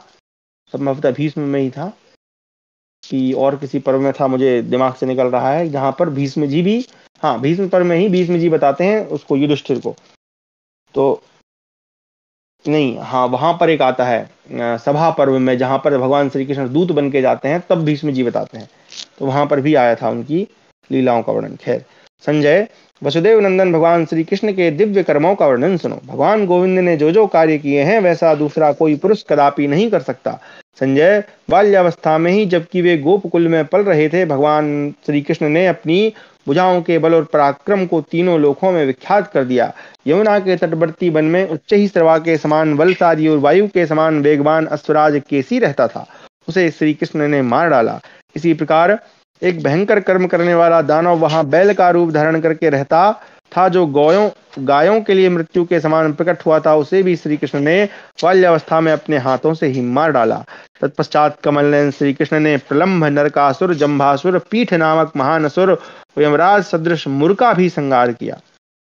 [SPEAKER 1] संभवतः भीष्म में ही था कि और किसी पर्व में था, मुझे दिमाग से निकल रहा है, जहां पर भीष्म जी भी, हाँ भीष्म पर्व में ही भीष्म जी बताते हैं उसको, युधिष्ठिर को। तो नहीं, हाँ वहां पर एक आता है सभा पर्व में, जहां पर भगवान श्री कृष्ण दूत बन के जाते हैं, तब भीष्म जी बताते हैं। तो वहां पर भी आया था उनकी लीलाओं का वर्णन। खैर, संजय, वसुदेव नंदन भगवान श्री कृष्ण के दिव्य कर्मों का वर्णन सुनो। भगवान गोविंद ने जो जो कार्य किए हैं वैसा दूसरा कोई पुरुष कदापि नहीं कर सकता। संजय, बाल्यावस्था में ही जबकि वे गोपकुल में पल रहे थे, भगवान श्री कृष्ण ने अपनी भुजाओं के बल और पराक्रम को तीनों लोकों में विख्यात कर दिया। यमुना के तटवर्ती वन में उच्च ही सर्वा के समान बलशाली और वायु के समान वेगवान अश्वराज केसी रहता था, उसे श्री कृष्ण ने मार डाला। इसी प्रकार एक भयंकर कर्म करने वाला दानव वहां बैल का रूप धारण करके रहता था, जो गायों के लिए मृत्यु के समान प्रकट हुआ था, उसे भी श्री कृष्ण ने बाल्यावस्था में अपने हाथों से ही मार डाला। तत्पश्चात कमल नयन श्री कृष्ण ने प्रलंभ, नरकासुर, जंभासुर, पीठ नामक महान असुर, यमराज सदृश मुर का भी संहार किया।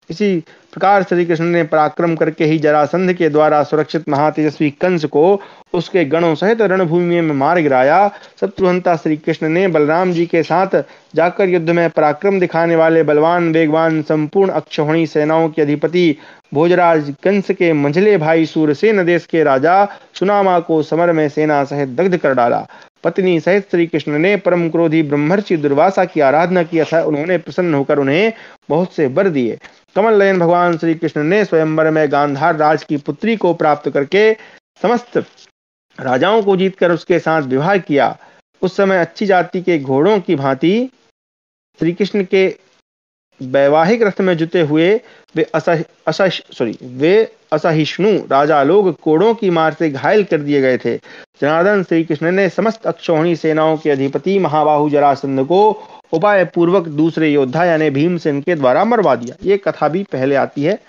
[SPEAKER 1] इसी प्रकार श्री कृष्ण ने पराक्रम करके ही जरासंध के द्वारा सुरक्षित महातेजस्वी कंस को उसके गणों सहित रणभूमि में मार गिराया। शत्रुहंता श्री कृष्ण ने बलराम जी के साथ जाकर युद्ध में पराक्रम दिखाने वाले बलवान वेगवान संपूर्ण अक्षौहिणी सेनाओं के अधिपति भोजराज कंस के मंझले भाई सूरसेन देश के राजा सुनामा को समर में सेना सहित दग्ध कर डाला। पत्नी सहित श्री कृष्ण ने परम क्रोधी ब्रह्मर्षि दुर्वासा की आराधना किया था। उन्होंने प्रसन्न होकर उन्हें बहुत से वर दिए। कमल नयन भगवान श्री कृष्ण ने स्वयंवर में गांधार राज की पुत्री को प्राप्त करके समस्त राजाओं को जीतकर उसके साथ विवाह किया। उस समय अच्छी जाति के घोड़ों की भांति श्री कृष्ण के वैवाहिक रथ में जुटे हुए वे असहिष्णु राजा लोग कोड़ों की मार से घायल कर दिए गए थे। जनार्दन श्री कृष्ण ने समस्त अक्षौहिणी सेनाओं के अधिपति महाबाहु जरासंध को उपाय पूर्वक दूसरे योद्धा यानी भीमसेन के द्वारा मरवा दिया। ये कथा भी पहले आती है।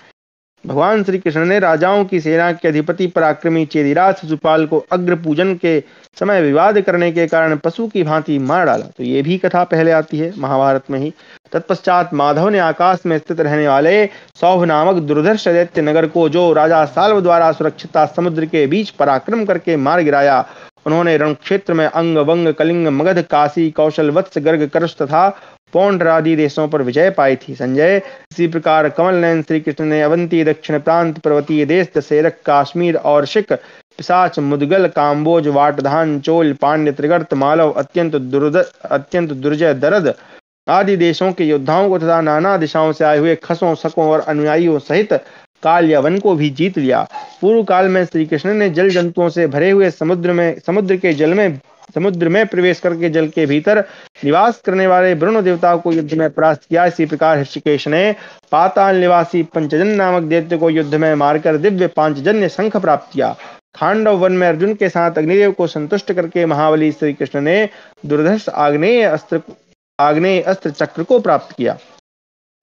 [SPEAKER 1] भगवान श्री कृष्ण ने राजाओं की सेना के अधिपति पराक्रमी चेदिराज शिशुपाल को अग्र पूजन के समय विवाद करने के कारण पशु की भांति मार डाला। तो ये भी कथा पहले आती है महाभारत में ही। तत्पश्चात माधव ने आकाश में स्थित रहने वाले सौभ नामक दुर्धर्ष दैत्य नगर को, जो राजा साल्व द्वारा सुरक्षित समुद्र के बीच पराक्रम करके मार गिराया, उन्होंने रण क्षेत्र में अंग वंग कलिंग मगध काशी कौशल वत्स गर्ग करश तथा पौंड्र आदि देशों पर विजय पाई थी। संजय, इसी प्रकार कमल नयन श्री कृष्ण ने अवंती दक्षिण प्रांत पर्वतीय देश दशरथ काश्मीर और शिक पिशाच मुदगल काम्बोज वाटधान चोल पांड्य त्रिगर्त मालव अत्यंत दुर्जय दरद आदि देशों के योद्धाओं को तथा नाना दिशाओं से आए हुए खसों शकों और अनुयायियों सहित काल या वन को भी जीत लिया। पूर्व काल में श्री कृष्ण ने जल जंतुओं से भरे हुए समुद्र में प्रवेश करके जल के भीतर निवास करने वाले वरुण देवता को युद्ध में परास्त किया। इसी प्रकार ऋषिकेश ने पाताल निवासी पंचजन नामक दैत्य को युद्ध में मारकर दिव्य पांचजन्य शंख प्राप्त किया। खांडव वन में अर्जुन के साथ अग्निदेव को संतुष्ट करके महाबली श्री कृष्ण ने दुर्धर्ष आग्नेय अस्त्र चक्र को प्राप्त किया।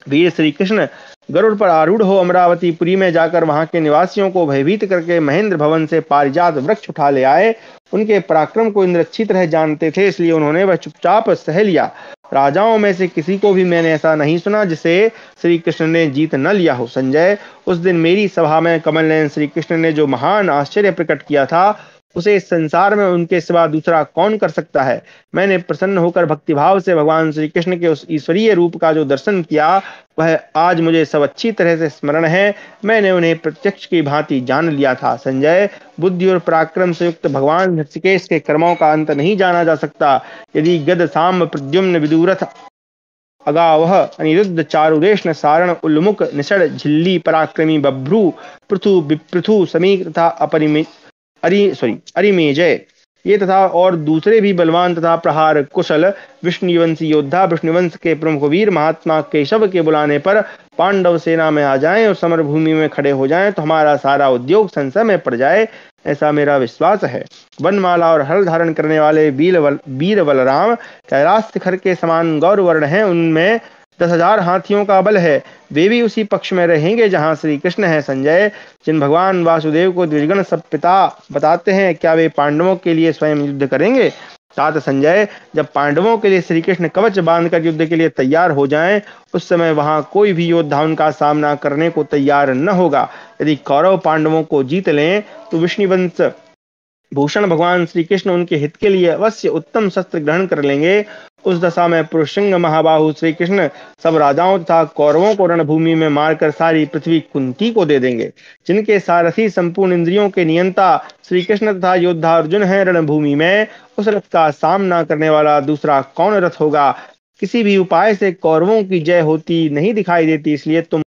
[SPEAKER 1] वीर श्री कृष्ण गरुड़ पर आरूढ़ हो अमरावती पुरी में जाकर वहां के निवासियों को भयभीत करके महेंद्र भवन से पारिजात वृक्ष उठा ले आए। उनके पराक्रम को इंद्र अच्छी तरह जानते थे, इसलिए उन्होंने वह चुपचाप सह लिया। राजाओं में से किसी को भी मैंने ऐसा नहीं सुना जिसे श्री कृष्ण ने जीत न लिया हो। संजय, उस दिन मेरी सभा में कमल नयन श्री कृष्ण ने जो महान आश्चर्य प्रकट किया था उसे इस संसार में उनके सिवा दूसरा कौन कर सकता है। मैंने प्रसन्न होकर भक्तिभाव से भगवान श्री कृष्ण के उस ईश्वरीय रूप का जो दर्शन किया वह आज मुझे सब अच्छी तरह से स्मरण है। मैंने उन्हें प्रत्यक्ष की भांति जान लिया था। संजय, बुद्धि और पराक्रम से युक्त भगवान ऋषिकेश के कर्मों का अंत नहीं जाना जा सकता। यदि गद साम्ब प्रद्युम्न विदुरथ अगावह अनिरुद्ध चारुदेशन सारण उल्मुख निषद झिल्ली पराक्रमी बभ्रू पृथु समीक तथा अरिमेजय ये तथा और दूसरे भी बलवान तथा प्रहार कुशल विष्णुवंशी योद्धा विष्णुवंश के प्रमुख वीर महात्मा केशव के बुलाने पर पांडव सेना में आ जाएं और समर भूमि में खड़े हो जाएं तो हमारा सारा उद्योग संशय में पड़ जाए, ऐसा मेरा विश्वास है। वनमाला और हल धारण करने वाले वीर बलराम कैलाश शिखर के समान गौरवर्ण हैं, उनमें 10,000 हाथियों का बल है। वे भी उसी पक्ष में रहेंगे जहां श्री कृष्ण है। संजय, जिन भगवान वासुदेव को द्विजगण सब पिता बताते हैं, क्या वे पांडवों के लिए स्वयं युद्ध करेंगे? तात संजय, जब पांडवों के लिए श्री कृष्ण कवच बांधकर युद्ध के लिए तैयार हो जाएं, उस समय वहां कोई भी योद्धा उनका सामना करने को तैयार न होगा। यदि कौरव पांडवों को जीत लें तो विष्णुवंश भूषण भगवान श्री कृष्ण उनके हित के लिए अवश्य उत्तम शस्त्र ग्रहण कर लेंगे। उस दशा में पुरुषंग महाबाहु श्री कृष्ण सब राजाओं तथा कौरवों को रणभूमि में मारकर सारी पृथ्वी कुंती को दे देंगे। जिनके सारथी संपूर्ण इंद्रियों के नियंता श्री कृष्ण तथा योद्धा अर्जुन हैं, रणभूमि में उस रथ का सामना करने वाला दूसरा कौन रथ होगा? किसी भी उपाय से कौरवों की जय होती नहीं दिखाई देती, इसलिए तुम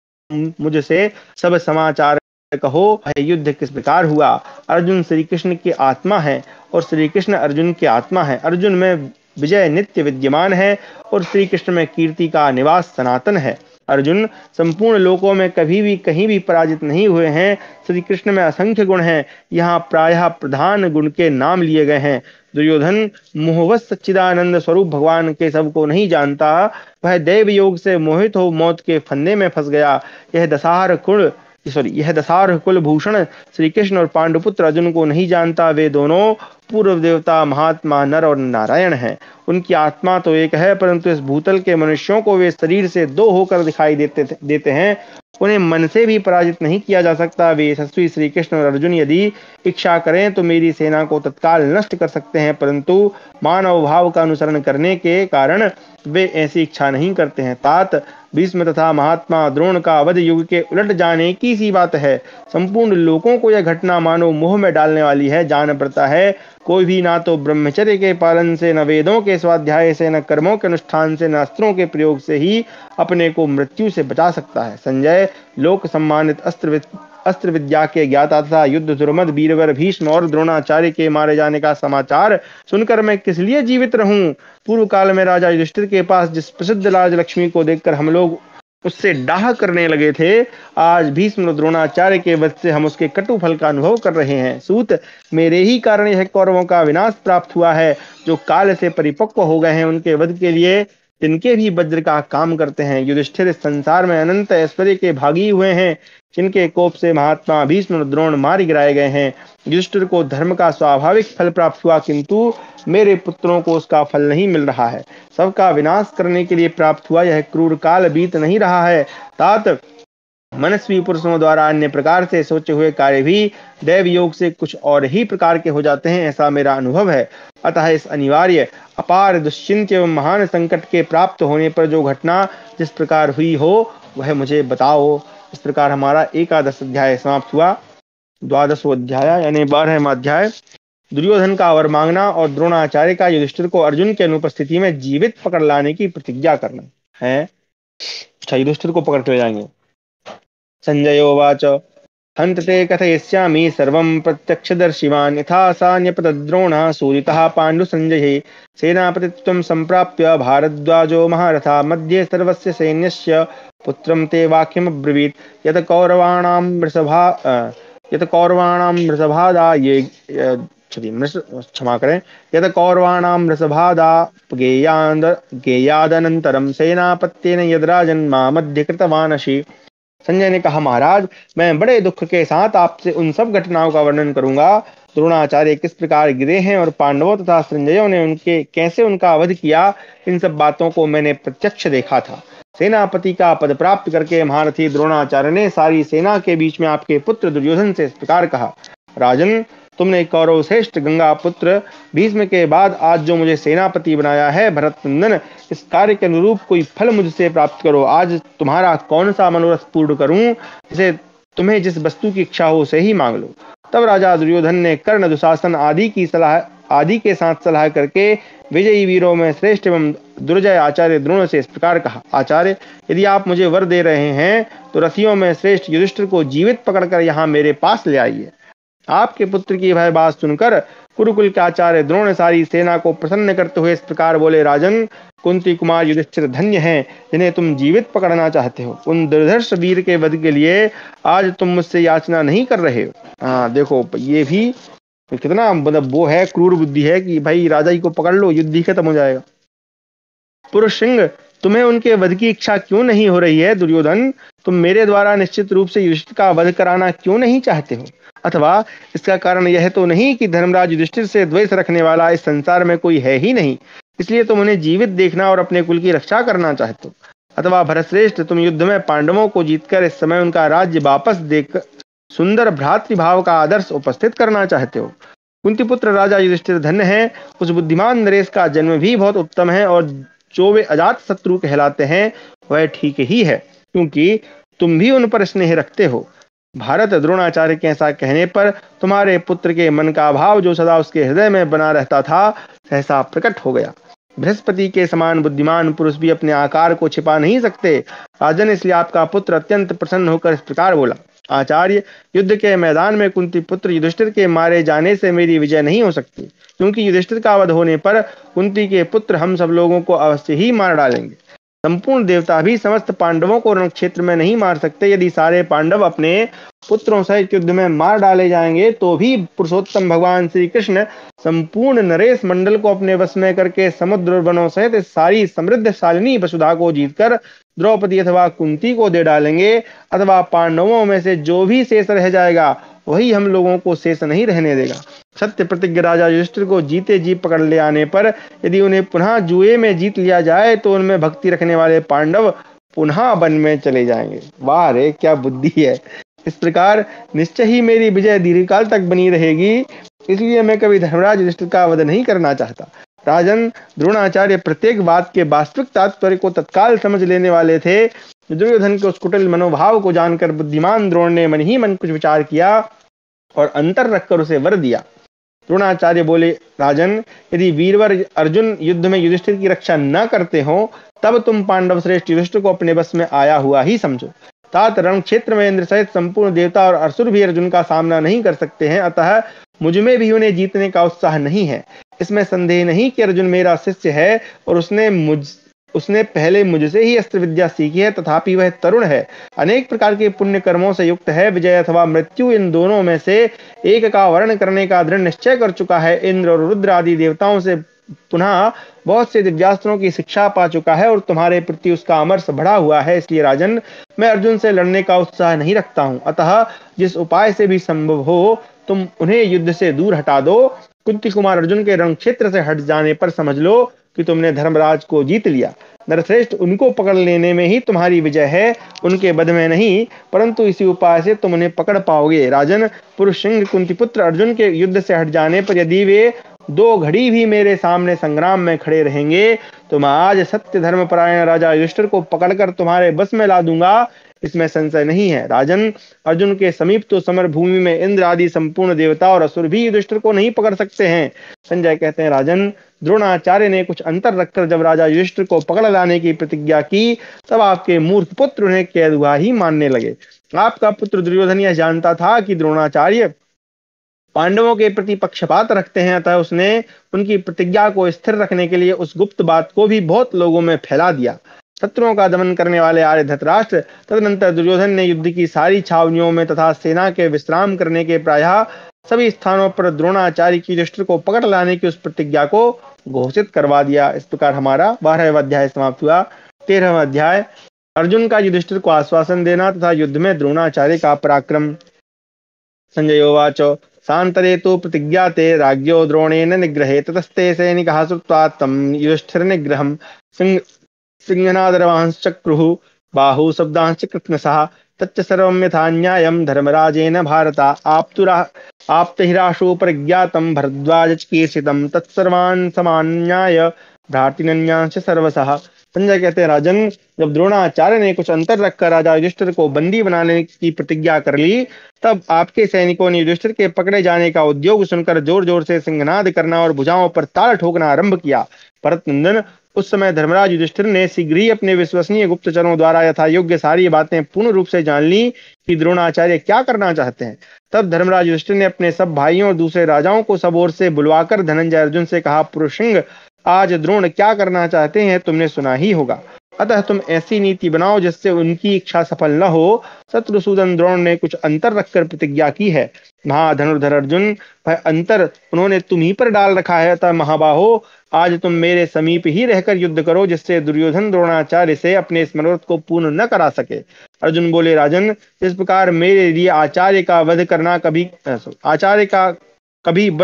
[SPEAKER 1] मुझसे सब समाचार कहो, युद्ध किस प्रकार हुआ। अर्जुन श्री कृष्ण की आत्मा है और श्री कृष्ण अर्जुन की आत्मा है। अर्जुन में विजय नित्य विद्यमान है और श्री कृष्ण में कीर्ति का निवास सनातन है। अर्जुन संपूर्ण लोकों में कभी भी कहीं भी पराजित नहीं हुए हैं। श्री कृष्ण में असंख्य गुण हैं, यहाँ प्रायः प्रधान गुण के नाम लिए गए हैं। दुर्योधन मोहवश सच्चिदानंद स्वरूप भगवान के सबको नहीं जानता, वह दैव योग से मोहित हो मौत के फंदे में फंस गया। यह दशार कुलभूषण श्री कृष्ण और पांडुपुत्र अर्जुन को नहीं जानता। वे दोनों पूर्व देवता महात्मा नर और नारायण हैं। उनकी आत्मा तो एक है, परंतु इस भूतल के मनुष्यों को वे शरीर से दो होकर दिखाई देते हैं। उन्हें मन से भी पराजित नहीं किया जा सकता। वे यशस्वी श्री कृष्ण और अर्जुन यदि इच्छा करें तो मेरी सेना को तत्काल नष्ट कर सकते हैं, परंतु मानव भाव का अनुसरण करने के कारण वे ऐसी इच्छा नहीं करते हैं। तात, भीष्म तथा महात्मा द्रोण का अवध युग के उलट जाने की सी बात है। संपूर्ण लोगों को यह घटना मानो मोह में डालने वाली है। जान पड़ता है कोई भी ना तो ब्रह्मचर्य के पालन से, न वेदों के स्वाध्याय से, न कर्मों के अनुष्ठान से, न अस्त्रों के प्रयोग से ही अपने को मृत्यु से बचा सकता है। संजय, लोक सम्मानित अस्त्र विद्या के ज्ञाता तथा युद्ध दुर्मद वीरवर भीष्म और द्रोणाचार्य के मारे जाने का समाचार सुनकर मैं किस लिए जीवित रहूं? पूर्व काल में राजा युधिष्ठिर के पास जिस प्रसिद्ध राजलक्ष्मी को देखकर हम लोग उससे डाह करने लगे थे, आज भीष्म और द्रोणाचार्य के वध से हम उसके कटु फल का अनुभव कर रहे हैं। सूत, मेरे ही कारण यह कौरवों का विनाश प्राप्त हुआ है। जो काल से परिपक्व हो गए हैं, उनके वध के लिए तिनके भी वज्र का काम करते हैं। युधिष्ठिर इस संसार में अनंत ऐश्वर्य के भागी हुए हैं, जिनके कोप से महात्मा भीष्म और द्रोण मार गिराए गए हैं। युधिष्ठिर को धर्म का स्वाभाविक फल प्राप्त हुआ, किंतु मेरे पुत्रों को उसका फल नहीं मिल रहा है। सबका विनाश करने के लिए प्राप्त हुआ यह क्रूर काल बीत नहीं रहा है। तात, मनस्वी पुरुषों द्वारा अन्य प्रकार से सोचे हुए कार्य भी दैव योग से कुछ और ही प्रकार के हो जाते हैं, ऐसा मेरा अनुभव है। अतः इस अनिवार्य अपार दुश्चिंत एवं महान संकट के प्राप्त होने पर जो घटना जिस प्रकार हुई हो वह मुझे बताओ। इस प्रकार हमारा 11वां अध्याय समाप्त हुआ। 12वां अध्याय यानी 12वां अध्याय दुर्योधन का वर मांगना और द्रोणाचार्य का युधिष्ठिर को अर्जुन के अनुपस्थिति में जीवित पकड़ लाने की प्रतिज्ञा करना है। अच्छा, युधिष्ठिर को पकड़ के ले जाएंगे। संजयोवाच हन्त ते कथयिष्यामि सर्वं प्रत्यक्षदर्शिवान् यथा सान्यपतद्रोणः सूरितः पाण्डुसञ्जये सेनापतित्वं सम्प्राप्य भारद्वाजो महारथा मध्ये सर्वस्य सैन्यस्य पुत्रं ते वाक्यमब्रवीत् यत् कौरवाणां वृषभादाये क्षमा करें यत् कौरवाणां वृषभादापगेयादनन्तरं सेनापत्येन यद्राजन् मां मध्ये कृतवानसि। संजय ने कहा, महाराज मैं बड़े दुख के साथ आपसे उन सब घटनाओं का वर्णन करूंगा। द्रोणाचार्य किस प्रकार गिरे हैं और पांडवों तथा संजयों ने उनके कैसे उनका वध किया, इन सब बातों को मैंने प्रत्यक्ष देखा था। सेनापति का पद प्राप्त करके महारथी द्रोणाचार्य ने सारी सेना के बीच में आपके पुत्र दुर्योधन से इस प्रकार कहा, राजन तुमने कौरव श्रेष्ठ गंगा पुत्र भीष्म के बाद आज जो मुझे सेनापति बनाया है, भरतनंदन इस कार्य के अनुरूप कोई फल मुझसे प्राप्त करो। आज तुम्हारा कौन सा मनोरथ पूर्ण करूं, जिसे तुम्हें जिस वस्तु की इच्छा हो उसे ही मांग लो। तब राजा दुर्योधन ने कर्ण दुशासन आदि के साथ सलाह करके विजयी वीरों में श्रेष्ठ एवं दुर्जय आचार्य द्रोण से इस प्रकार कहा, आचार्य यदि आप मुझे वर दे रहे हैं तो रथियों में श्रेष्ठ युधिष्ठिर को जीवित पकड़कर यहाँ मेरे पास ले आइए। आपके पुत्र की वह बात सुनकर कुरुकुल के आचार्य द्रोण सारी सेना को प्रसन्न करते हुए इस प्रकार बोले, राजन कुंती कुमार युधिष्ठिर धन्य हैं जिन्हें तुम जीवित पकड़ना चाहते हो। उन दुर्धर्ष वीर के वध के लिए आज तुम मुझसे याचना नहीं कर रहे हो। हाँ देखो, ये भी कितना मतलब वो है, क्रूर बुद्धि है कि भाई राजा ही को पकड़ लो, युद्ध ही खत्म हो जाएगा। पुरुष सिंह तुम्हें उनके वध की इच्छा क्यों नहीं हो रही है? दुर्योधन तुम मेरे द्वारा निश्चित रूप से युधिष्ठिर का वध कराना क्यों नहीं चाहते हो? अथवा इसका कारण यह तो नहीं कि धर्मराज युधिष्ठिर से द्वेष रखने वाला इस संसार में कोई है ही नहीं, इसलिए तुम उन्हें जीवित देखना और अपने कुल की रक्षा करना चाहते हो? अथवा भरतश्रेष्ठ तुम युद्ध में पांडवों को जीतकर इस समय उनका राज्य वापस देकर सुंदर भ्रातृभाव का आदर्श उपस्थित करना चाहते हो? कुंती पुत्र राजा युधिष्ठिर धन्य है, उस बुद्धिमान नरेश का जन्म भी बहुत उत्तम है और जो वे अजात शत्रु कहलाते हैं वह ठीक ही है, क्योंकि तुम भी उन पर स्नेह रखते हो। भारत द्रोणाचार्य के ऐसा कहने पर तुम्हारे पुत्र के मन का भाव जो सदा उसके हृदय में बना रहता था सहसा प्रकट हो गया। बृहस्पति के समान बुद्धिमान पुरुष भी अपने आकार को छिपा नहीं सकते। राजन इसलिए आपका पुत्र अत्यंत प्रसन्न होकर इस प्रकार बोला, आचार्य युद्ध के मैदान में कुंती पुत्र युधिष्ठिर के मारे जाने से मेरी विजय नहीं हो सकती, क्योंकि युधिष्ठिर का वध होने पर कुंती के पुत्र हम सब लोगों को अवश्य ही मार डालेंगे। संपूर्ण देवता भी समस्त पांडवों को रण क्षेत्र में नहीं मार सकते। यदि सारे पांडव अपने पुत्रों सहित युद्ध में मार डाले जाएंगे तो भी पुरुषोत्तम भगवान श्री कृष्ण संपूर्ण नरेश मंडल को अपने वश में करके समुद्र वनों सहित सारी समृद्धशालिनी वसुधा को जीतकर द्रौपदी अथवा कुंती को दे डालेंगे, अथवा पांडवों में से जो भी शेष रह जाएगा वही हम लोगों को शेष नहीं रहने देगा। सत्य प्रतिज्ञ राजा युधिष्ठिर को जीते जी पकड़ ले आने पर यदि उन्हें पुनः जुए में जीत लिया जाए तो उनमें भक्ति रखने वाले पांडव पुनः वन में चले जाएंगे। वाह रे, क्या बुद्धि है! इस प्रकार निश्चय ही मेरी विजय दीर्घकाल तक बनी रहेगी, इसलिए मैं कभी धर्मराज युधिष्ठिर का वध नहीं करना चाहता। राजन द्रोणाचार्य प्रत्येक बात के वास्तविक तात्पर्य को तत्काल समझ लेने वाले थे। दुर्योधन के उस कुटिल मनोभाव को जानकर बुद्धिमान द्रोण ने मन ही मन कुछ विचार किया और अंतर रखकर उसे वर दिया। द्रोणाचार्य बोले, राजन यदि वीरवर अर्जुन युद्ध में युधिष्ठिर की रक्षा न करते हो तब तुम पांडव श्रेष्ठ युधिष्ठिर को अपने बस में आया हुआ ही समझो। तात रण क्षेत्र में इंद्र सहित संपूर्ण देवता और असुर भी अर्जुन का सामना नहीं कर सकते हैं, अतः मुझमें भी उन्हें जीतने का उत्साह नहीं है। इसमें संदेह नहीं कि अर्जुन मेरा शिष्य है और उसने पहले मुझसे ही अस्त्र विद्या सीखी है, तथापि वह तरुण है, अनेक प्रकार के पुण्य कर्मों से युक्त है। विजय अथवा मृत्यु इन दोनों में से एक का वर्ण करने का दृढ़ निश्चय कर चुका है। इंद्र और रुद्र आदि देवताओं से पुनः बहुत से दिव्यास्त्रों की शिक्षा पा चुका है और तुम्हारे प्रति उसका अमरस बढ़ा हुआ है। इसलिए राजन मैं अर्जुन से लड़ने का उत्साह नहीं रखता हूँ। अतः जिस उपाय से भी संभव हो तुम उन्हें युद्ध से दूर हटा दो। कुंती कुमार अर्जुन के रण क्षेत्र से हट जाने पर समझ लो कि तुमने धर्मराज को जीत लिया। नरश्रेष्ठ, उनको पकड़ लेने में ही तुम्हारी विजय है, उनके वध में नहीं, परंतु इसी उपाय से तुम उन्हें पकड़ पाओगे। राजन, पुरुष सिंह कुंती पुत्र अर्जुन के युद्ध से हट जाने पर यदि वे 2 घड़ी भी मेरे सामने संग्राम में खड़े रहेंगे तो मैं आज सत्य धर्म परायण राजा युधिष्ठिर को पकड़कर तुम्हारे बस में ला दूंगा, इसमें संशय नहीं है। राजन, अर्जुन के समीप तो समर भूमि में इंद्र आदि संपूर्ण देवता और असुर भी युधिष्ठिर को नहीं पकड़ सकते हैं। संजय कहते हैं, राजन, द्रोणाचार्य ने कुछ अंतर रखकर जब राजा युधिष्ठिर को पकड़ लाने की प्रतिज्ञा की तब आपके मूर्ख पुत्र उन्हें कैदुआ ही मानने लगे। आपका पुत्र दुर्योधन यह जानता था कि द्रोणाचार्य पांडवों के प्रति पक्षपात रखते हैं, अतः उसने उनकी प्रतिज्ञा को स्थिर रखने के लिए उस गुप्त बात को भी बहुत लोगों में फैला दिया। शत्रुओं का दमन करने वाले आर्य धृतराष्ट्र तदनंतर दुर्योधन ने युद्ध की सारी छावनियों में तथा सेना के विश्राम करने के प्रायः सभी स्थानों पर द्रोणाचार्य की युधिष्ठिर को पकड़ लाने की उस प्रतिज्ञा को घोषित करवा दिया। इस प्रकार हमारा 12वां अध्याय समाप्त हुआ। 13वां अध्याय, अर्जुन का युधिष्ठिर को आश्वासन देना तथा युद्ध में द्रोणाचार्य का पराक्रम। संजयोवाच, सान्तरे तु प्रतिज्ञाते राज्ञो द्रोणेन निग्रहे ततस्ते सैनिकाः श्रुत्वा तं युधिष्ठिरनिग्रहं सिंहनादरवांश्चक्रुः बाहु शब्दांश्च कृत्स्नसः तच्च सर्वं यथा न्यायं धर्मराजेन भारत आप्तहिराशु परिज्ञातं भरद्वाजचिकीर्षितं तत्सर्वान् समान्याय भ्रातृनन्यांश्च सर्वशः। संजय कहते हैं, राजन, जब द्रोणाचार्य ने कुछ अंतर रखकर राजा युधिष्ठिर को बंदी बनाने की प्रतिज्ञा कर ली तब आपके सैनिकों ने युधिष्ठिर के पकड़े जाने का उद्योग सुनकर जोर जोर से सिंहनाद करना और भुजाओं पर ताल ठोकना आरंभ किया। भरत नंदन, उस समय धर्मराज युधिष्ठिर ने शीघ्र ही अपने विश्वसनीय गुप्तचरों द्वारा यथा योग्य सारी बातें पूर्ण रूप से जान ली कि द्रोणाचार्य क्या करना चाहते हैं। तब धर्मराज युधिष्ठिर ने अपने सब भाइयों और दूसरे राजाओं को सब ओर से बुलवाकर धनंजय अर्जुन से कहा, पुरुष सिंह, आज द्रोण क्या करना चाहते हैं तुमने सुना ही होगा, अतः तुम ऐसी नीति बनाओ जिससे उनकी इच्छा सफल न हो। शत्रुसूदन द्रोण ने कुछ अंतर रखकर प्रतिज्ञा की है। महाधनुर्धर अर्जुन, वह अंतर उन्होंने तुम ही पर डाल रखा है, अतः महाबाहो, आज तुम मेरे समीप ही रहकर युद्ध करो जिससे दुर्योधन द्रोणाचार्य से अपने इस मनोरथ को पूर्ण न करा सके। अर्जुन बोले, राजन, इस प्रकार मेरे लिए आचार्य का वध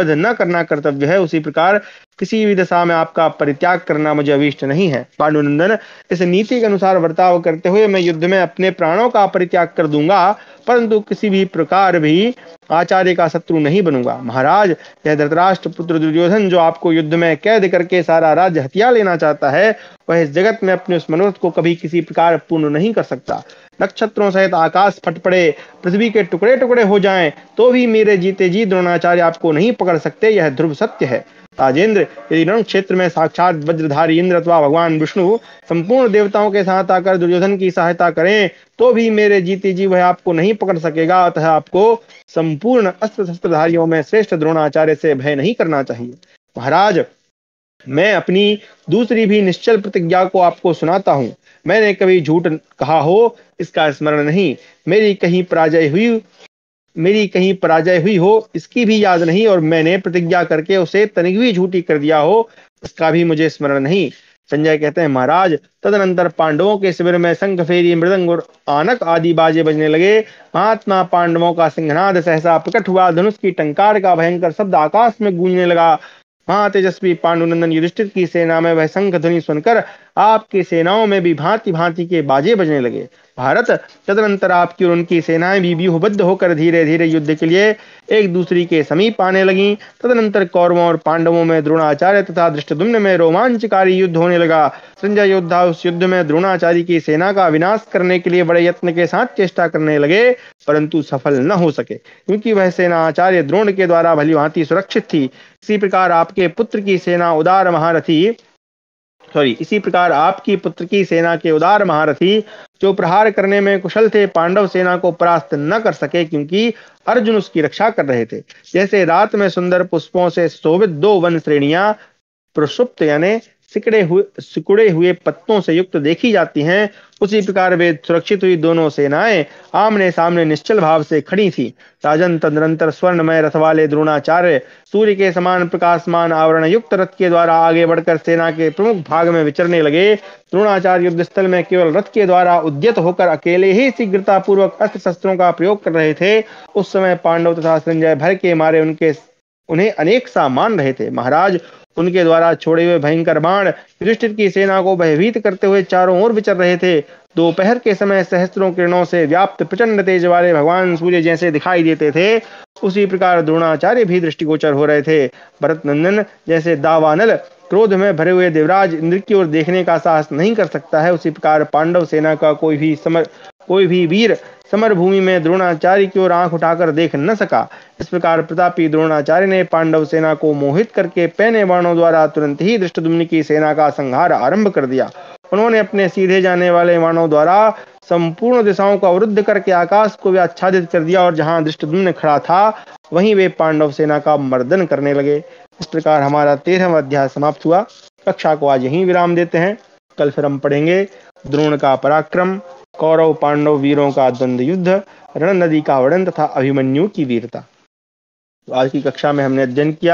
[SPEAKER 1] न करना कर्तव्य है, उसी प्रकार किसी भी दशा में आपका परित्याग करना मुझे अभीष्ट नहीं है। पांडुनंदन, इस नीति के अनुसार बर्ताव करते हुए मैं युद्ध में अपने प्राणों का परित्याग कर दूंगा, परंतु किसी भी प्रकार भी आचार्य का शत्रु नहीं बनूंगा। महाराज, यह धृतराष्ट्र पुत्र दुर्योधन जो आपको युद्ध में कैद करके सारा राज्य हथिया लेना चाहता है, वह इस जगत में अपने उस मनोरथ को कभी किसी प्रकार पूर्ण नहीं कर सकता। नक्षत्रों सहित आकाश फट पड़े, पृथ्वी के टुकड़े टुकड़े हो जाएं, तो भी मेरे जीते जी द्रोणाचार्य आपको नहीं पकड़ सकते, यह ध्रुव सत्य है। राजेंद्र, यदि रण क्षेत्र में साक्षात वज्रधारी इंद्र अथवा भगवान विष्णु संपूर्ण देवताओं के साथ आकर दुर्योधन की सहायता करें तो भी मेरे जीते जी वह आपको नहीं पकड़ सकेगा, अतः आपको संपूर्ण अस्त्र शस्त्रधारियों में श्रेष्ठ द्रोणाचार्य से भय नहीं करना चाहिए। महाराज, मैं अपनी दूसरी भी निश्चल प्रतिज्ञा को आपको सुनाता हूँ। मैंने कभी झूठ कहा हो इसका स्मरण नहीं, मेरी कहीं पराजय हुई हो इसकी भी याद नहीं, और मैंने प्रतिज्ञा करके उसे तनिक भी झूठी कर दिया हो इसका भी मुझे स्मरण नहीं। संजय कहते हैं, महाराज, तदनंतर पांडवों के शिविर में शंख, फेरी, मृदंग और आनक आदि बाजे बजने लगे। महात्मा पांडवों का सिंहनाद सहसा प्रकट हुआ, धनुष की टंकार का भयंकर शब्द आकाश में गूंजने लगा। महातेजस्वी पांडुनंदन युधिष्ठिर की सेना में वह शंख ध्वनि सुनकर आपकी सेनाओं में भी भांति भांति के बाजे बजने लगे। भारत, तदनंतर आपकी और उनकी सेनाएं भी व्यूहबद्ध होकर धीरे धीरे युद्ध के लिए एक दूसरी के समीप आने लगीं। तदनंतर कौरवों और पांडवों में द्रोणाचार्य तथा धृष्टद्युम्न में रोमांचकारी युद्ध होने लगा। संजय योद्धा उस युद्ध में द्रोणाचार्य की सेना का विनाश करने के लिए बड़े यत्न के साथ चेष्टा करने लगे, परंतु सफल न हो सके, क्योंकि वह सेना आचार्य द्रोण के द्वारा भली भांति सुरक्षित थी। इसी प्रकार आपकी पुत्र की सेना के उदार महारथी जो प्रहार करने में कुशल थे, पांडव सेना को परास्त न कर सके, क्योंकि अर्जुन उसकी रक्षा कर रहे थे। जैसे रात में सुंदर पुष्पों से शोभित 2 वन श्रेणियां प्रसुप्त यानी सिकुड़े हुए पत्तों से युक्त देखी जाती हैं, उसी प्रकार वे सुरक्षित हुई दोनों सेनाएं आमने सामने निश्चल भाव से खड़ी थी। राजन, तदनंतर स्वर्णमय रथ वाले द्रोणाचार्य सूर्य के समान प्रकाशमान आवरण युक्त रथ के द्वारा आगे बढ़कर सेना के प्रमुख भाग में विचरने लगे। द्रोणाचार्य युद्ध स्थल में केवल रथ के द्वारा उद्यत होकर अकेले ही शीघ्रता पूर्वक अस्त्र शस्त्रों का प्रयोग कर रहे थे। उस समय पांडव तथा संजय भय के मारे उन्हें अनेक सा मान रहे थे। महाराज, उनके द्वारा छोड़े हुए भयंकर बाण युधिष्ठिर की सेना को भयभीत करते हुए चारों ओर विचर रहे थे। दोपहर के समय सहस्त्रों किरणों से व्याप्त प्रचंड तेज वाले भगवान सूर्य जैसे दिखाई देते थे, उसी प्रकार द्रोणाचार्य भी दृष्टिगोचर हो रहे थे। भरत नंदन जैसे दावानल क्रोध में भरे हुए देवराज इंद्र की ओर देखने का साहस नहीं कर सकता है, उसी प्रकार पांडव सेना का कोई भी वीर समर भूमि में द्रोणाचार्य की ओर आंख उठाकर देख न सका। इस प्रकार प्रतापी द्रोणाचार्य ने पांडव सेना को मोहित करके पैने बाणों द्वारा तुरंत ही धृष्टद्युम्न की सेना का संहार आरंभ कर दिया। उन्होंने अपने सीधे जाने वाले बाणों द्वारा संपूर्ण दिशाओं को अवरुद्ध करके आकाश को भी आच्छादित कर दिया और जहां धृष्टद्युम्न खड़ा था वहीं वे पांडव सेना का मर्दन करने लगे। इस प्रकार हमारा 13वां अध्याय समाप्त हुआ। कक्षा को आज यहीं विराम देते हैं। कल फिर हम पढ़ेंगे द्रोण का पराक्रम, कौरव पांडव वीरों का द्वंद्व युद्ध, रण नदी का वर्णन तथा अभिमन्यु की वीरता। तो आज की कक्षा में हमने अध्ययन किया